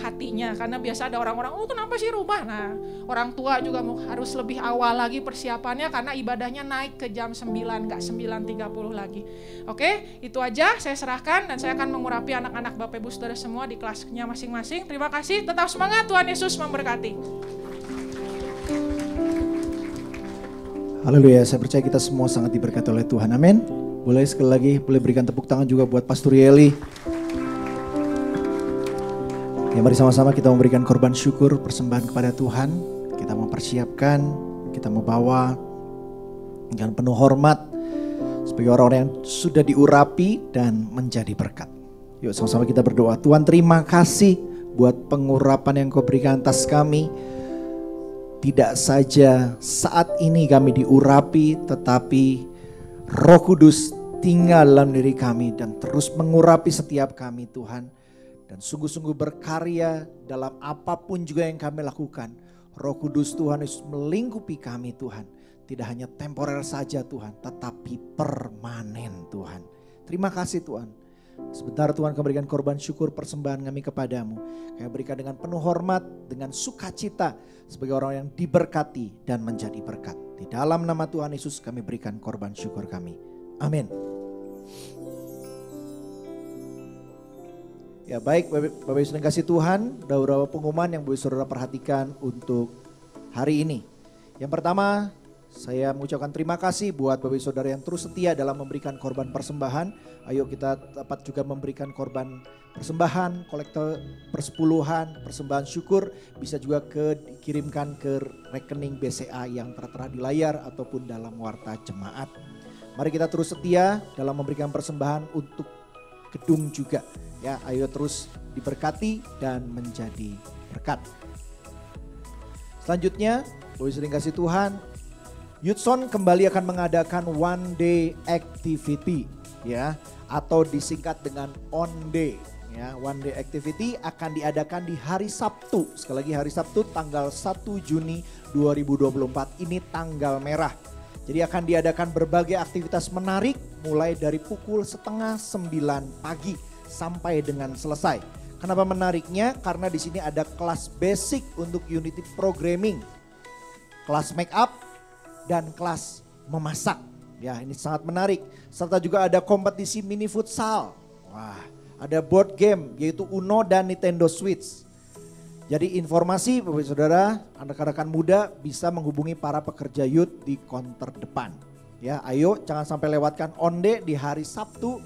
hatinya, karena biasa ada orang-orang, oh kenapa sih rubah? Nah, orang tua juga harus lebih awal lagi persiapannya karena ibadahnya naik ke jam 9, nggak 9:30 lagi. Oke, itu aja saya serahkan dan saya akan mengurapi anak-anak Bapak Ibu Saudara semua di kelasnya masing-masing. Terima kasih, tetap semangat, Tuhan Yesus memberkati. Haleluya, saya percaya kita semua sangat diberkati oleh Tuhan, amin. Boleh sekali lagi, boleh berikan tepuk tangan juga buat Pastor Yeli. Ya, mari sama-sama kita memberikan korban syukur, persembahan kepada Tuhan. Kita mempersiapkan, kita membawa dengan penuh hormat sebagai orang-orang yang sudah diurapi dan menjadi berkat. Yuk sama-sama kita berdoa. Tuhan, terima kasih buat pengurapan yang Kau berikan atas kami. Tidak saja saat ini kami diurapi, tetapi Roh Kudus tinggal dalam diri kami dan terus mengurapi setiap kami, Tuhan. Dan sungguh-sungguh berkarya dalam apapun juga yang kami lakukan. Roh Kudus Tuhan Yesus melingkupi kami, Tuhan. Tidak hanya temporer saja, Tuhan, tetapi permanen, Tuhan. Terima kasih, Tuhan. Sebentar Tuhan, kami berikan korban syukur persembahan kami kepadamu. Kami berikan dengan penuh hormat, dengan sukacita sebagai orang yang diberkati dan menjadi berkat. Di dalam nama Tuhan Yesus kami berikan korban syukur kami. Amin. Ya baik, Bapak Ibu yang kasih Tuhan, ada beberapa pengumuman yang boleh saudara perhatikan untuk hari ini. Yang pertama, saya mengucapkan terima kasih buat Bapak Ibu Saudara yang terus setia dalam memberikan korban persembahan. Ayo kita dapat juga memberikan korban persembahan, kolektor persepuluhan, persembahan syukur. Bisa juga dikirimkan ke rekening BCA yang tertera di layar ataupun dalam warta jemaat. Mari kita terus setia dalam memberikan persembahan untuk gedung juga. Ya, ayo terus diberkati dan menjadi berkat. Selanjutnya, Bapak Ibu sering kasih Tuhan, Youthzone kembali akan mengadakan one day activity, ya, atau disingkat dengan ONDAY. Ya, one day activity akan diadakan di hari Sabtu. Sekali lagi hari Sabtu tanggal 1 Juni 2024, ini tanggal merah. Jadi akan diadakan berbagai aktivitas menarik mulai dari pukul 8:30 pagi sampai dengan selesai. Kenapa menariknya? Karena di sini ada kelas basic untuk Unity Programming, kelas make up, dan kelas memasak. Ya, ini sangat menarik. Serta juga ada kompetisi mini futsal. Wah, ada board game yaitu Uno dan Nintendo Switch. Jadi informasi Bapak Saudara, rekan-rekan muda bisa menghubungi para pekerja youth di counter depan. Ya, ayo jangan sampai lewatkan ONDAY di hari Sabtu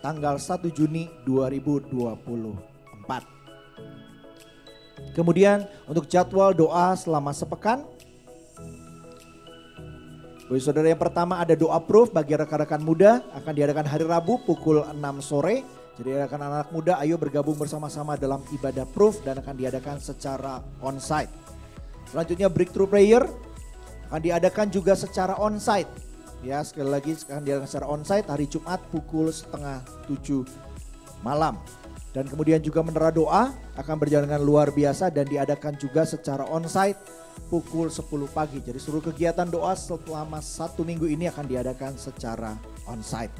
tanggal 1 Juni 2024. Kemudian untuk jadwal doa selama sepekan, Bapak Saudara, yang pertama ada doa proof bagi rekan-rekan muda, akan diadakan hari Rabu pukul 6 sore. Jadi rekan anak muda ayo bergabung bersama-sama dalam ibadah proof dan akan diadakan secara onsite. Selanjutnya breakthrough prayer akan diadakan juga secara onsite. Ya, sekali lagi akan diadakan secara onsite hari Jumat pukul 6:30 malam. Dan kemudian juga menara doa akan berjalan dengan luar biasa dan diadakan juga secara onsite pukul 10 pagi. Jadi seluruh kegiatan doa selama 1 minggu ini akan diadakan secara onsite.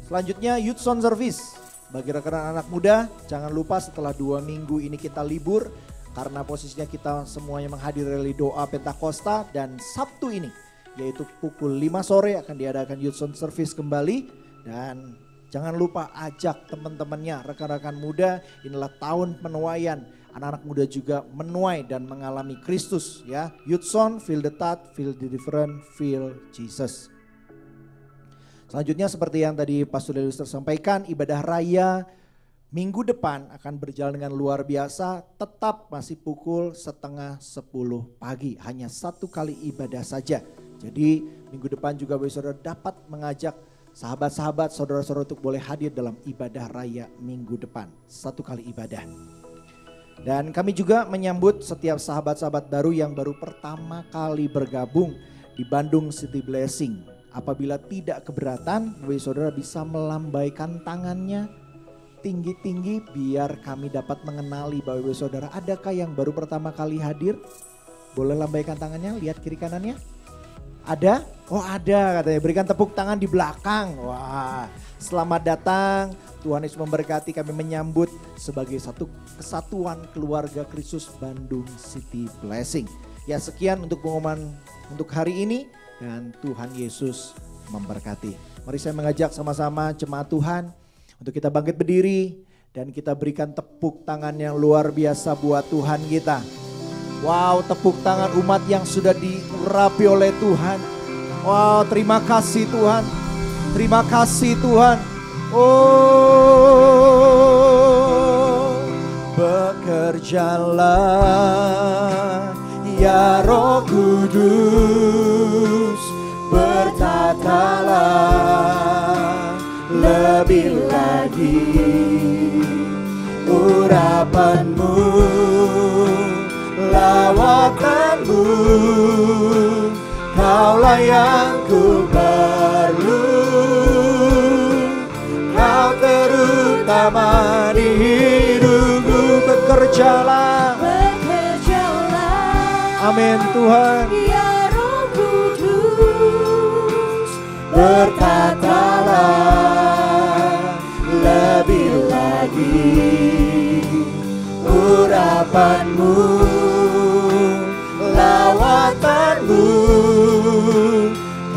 Selanjutnya Youth Sound Service. Bagi rekan anak muda, jangan lupa setelah 2 minggu ini kita libur. Karena posisinya kita semuanya menghadiri doa Pentakosta. Dan Sabtu ini, yaitu pukul 5 sore akan diadakan Youth Sound Service kembali. Dan jangan lupa ajak teman-temannya, rekan-rekan muda, inilah tahun penuaian. Anak-anak muda juga menuai dan mengalami Kristus, ya. Youthzone, feel the touch, feel the different, feel Jesus. Selanjutnya seperti yang tadi Pastor Deluster sampaikan, ibadah raya minggu depan akan berjalan dengan luar biasa, tetap masih pukul 9:30 pagi, hanya 1 kali ibadah saja. Jadi minggu depan juga Bapak Saudara dapat mengajak sahabat-sahabat, saudara-saudara untuk boleh hadir dalam ibadah raya minggu depan, 1 kali ibadah. Dan kami juga menyambut setiap sahabat-sahabat baru yang baru pertama kali bergabung di Bandung City Blessing. Apabila tidak keberatan, Bapak Saudara bisa melambaikan tangannya tinggi-tinggi biar kami dapat mengenali Bapak Saudara. Adakah yang baru pertama kali hadir? Boleh lambaikan tangannya, lihat kiri kanannya. Ada? Oh ada katanya, berikan tepuk tangan di belakang. Wah, selamat datang. Tuhan Yesus memberkati, kami menyambut sebagai satu kesatuan keluarga Kristus Bandung City Blessing. Ya, sekian untuk pengumuman untuk hari ini dan Tuhan Yesus memberkati. Mari saya mengajak sama-sama jemaat Tuhan untuk kita bangkit berdiri dan kita berikan tepuk tangan yang luar biasa buat Tuhan kita. Wow, tepuk tangan umat yang sudah diurapi oleh Tuhan. Wow, terima kasih Tuhan. Terima kasih Tuhan. Oh, bekerjalah ya Roh Kudus, berkatalah lebih lagi, urapanmu, lawatanmu, kaulah yang ku perlu, kau terutama di hidupku. Bekerjalah, amin Tuhan. Ya Roh Kudus, Berkatalah lebih lagi, urapanmu, lawatanmu,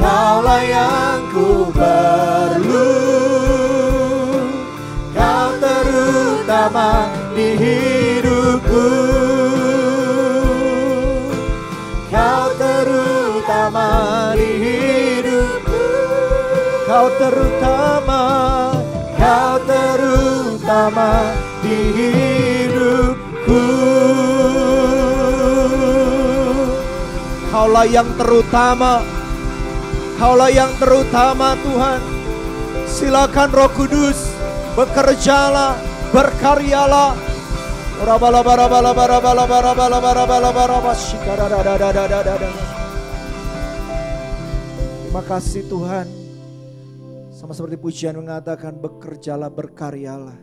kaulah yang ku perlu, kau terutama di hidupku, kau terutama di hidupku, kau terutama di hidupku. Kaulah yang terutama, kaulah yang terutama Tuhan. Silakan Roh Kudus, bekerjalah, berkaryalah. Terima kasih Tuhan. Sama seperti pujian mengatakan, bekerjalah, berkaryalah.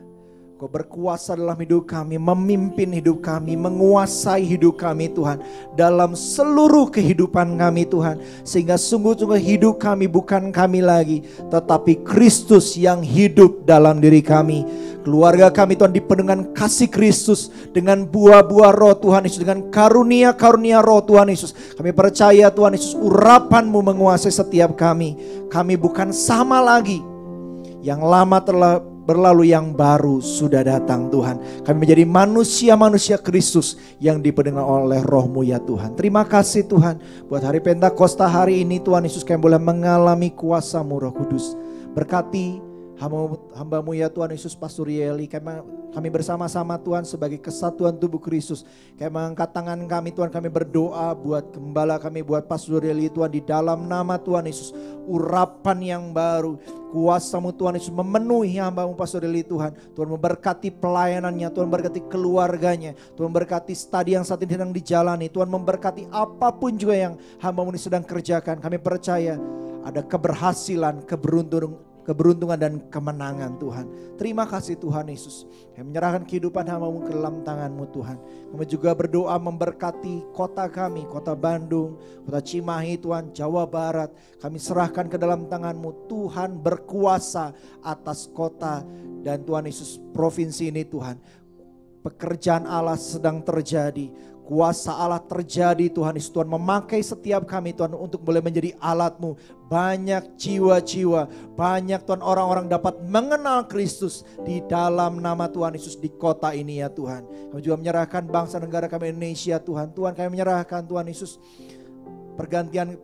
Kau berkuasa dalam hidup kami, memimpin hidup kami, menguasai hidup kami Tuhan. Dalam seluruh kehidupan kami Tuhan. Sehingga sungguh-sungguh hidup kami bukan kami lagi, tetapi Kristus yang hidup dalam diri kami. Keluarga kami Tuhan dipenuhi dengan kasih Kristus, dengan buah-buah Roh Tuhan Yesus, dengan karunia-karunia Roh Tuhan Yesus. Kami percaya Tuhan Yesus, urapan-Mu menguasai setiap kami. Kami bukan sama lagi. Yang lama telah berlalu, yang baru sudah datang Tuhan. Kami menjadi manusia-manusia Kristus yang dipenuhi oleh Roh-Mu ya Tuhan. Terima kasih Tuhan. Buat hari Pentakosta hari ini Tuhan Yesus, kami boleh mengalami kuasa-Mu Roh Kudus. Berkati hamba-Mu ya Tuhan Yesus, Pastor Yeli. Kami bersama-sama Tuhan sebagai kesatuan tubuh Kristus. Kami mengangkat tangan kami Tuhan, kami berdoa buat gembala kami, buat Pastor Yeli Tuhan, di dalam nama Tuhan Yesus. Urapan yang baru, kuasa-Mu Tuhan Yesus memenuhi hamba-Mu Pastor Yeli Tuhan. Tuhan memberkati pelayanannya, Tuhan memberkati keluarganya, Tuhan memberkati studi yang saat ini sedang dijalani, Tuhan memberkati apapun juga yang hamba-Mu ini sedang kerjakan. Kami percaya ada keberhasilan, keberuntungan dan kemenangan Tuhan. Terima kasih Tuhan Yesus. Kami menyerahkan kehidupan hamba-Mu ke dalam tangan-Mu Tuhan. Kami juga berdoa memberkati kota kami, kota Bandung, kota Cimahi Tuhan, Jawa Barat. Kami serahkan ke dalam tangan-Mu. Tuhan berkuasa atas kota dan Tuhan Yesus provinsi ini Tuhan. Pekerjaan Allah sedang terjadi. Kuasa Allah terjadi Tuhan Yesus. Tuhan memakai setiap kami Tuhan untuk boleh menjadi alat-Mu. Banyak jiwa-jiwa, banyak Tuhan orang-orang dapat mengenal Kristus di dalam nama Tuhan Yesus di kota ini ya Tuhan. Kami juga menyerahkan bangsa negara kami Indonesia Tuhan. Tuhan kami menyerahkan Tuhan Yesus pergantian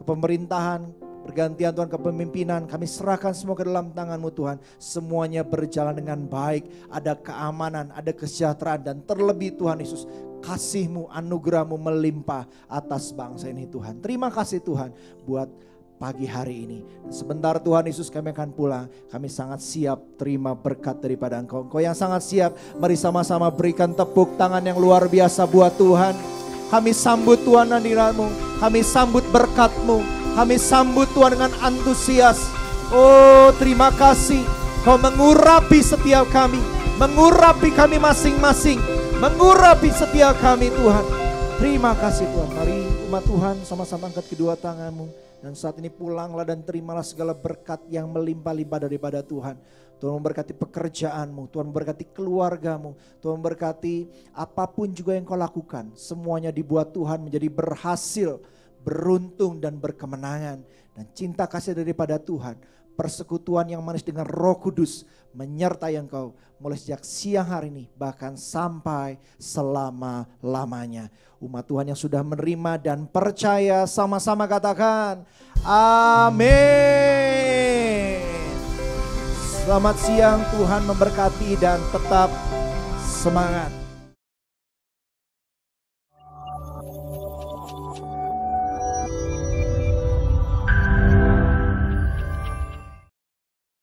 kepemerintahan, pergantian Tuhan kepemimpinan, kami serahkan semua ke dalam tangan-Mu Tuhan. Semuanya berjalan dengan baik, ada keamanan, ada kesejahteraan, dan terlebih Tuhan Yesus, kasih-Mu, anugerah-Mu melimpah atas bangsa ini Tuhan. Terima kasih Tuhan buat pagi hari ini. Sebentar Tuhan Yesus kami akan pulang. Kami sangat siap terima berkat daripada Engkau. Engkau yang sangat siap, mari sama-sama berikan tepuk tangan yang luar biasa buat Tuhan. Kami sambut Tuhan hadirat-Mu, kami sambut berkat-Mu, kami sambut Tuhan dengan antusias. Oh terima kasih, Kau mengurapi setiap kami, mengurapi kami masing-masing, mengurapi setiap kami Tuhan. Terima kasih Tuhan. Mari umat Tuhan sama-sama angkat kedua tanganmu. Dan saat ini pulanglah dan terimalah segala berkat yang melimpah-limpah daripada Tuhan. Tuhan memberkati pekerjaanmu, Tuhan memberkati keluargamu, Tuhan memberkati apapun juga yang kau lakukan. Semuanya dibuat Tuhan menjadi berhasil, beruntung dan berkemenangan. Dan cinta kasih daripada Tuhan, persekutuan yang manis dengan Roh Kudus menyertai engkau mulai sejak siang hari ini bahkan sampai selama-lamanya. Umat Tuhan yang sudah menerima dan percaya sama-sama katakan amin. Selamat siang, Tuhan memberkati dan tetap semangat.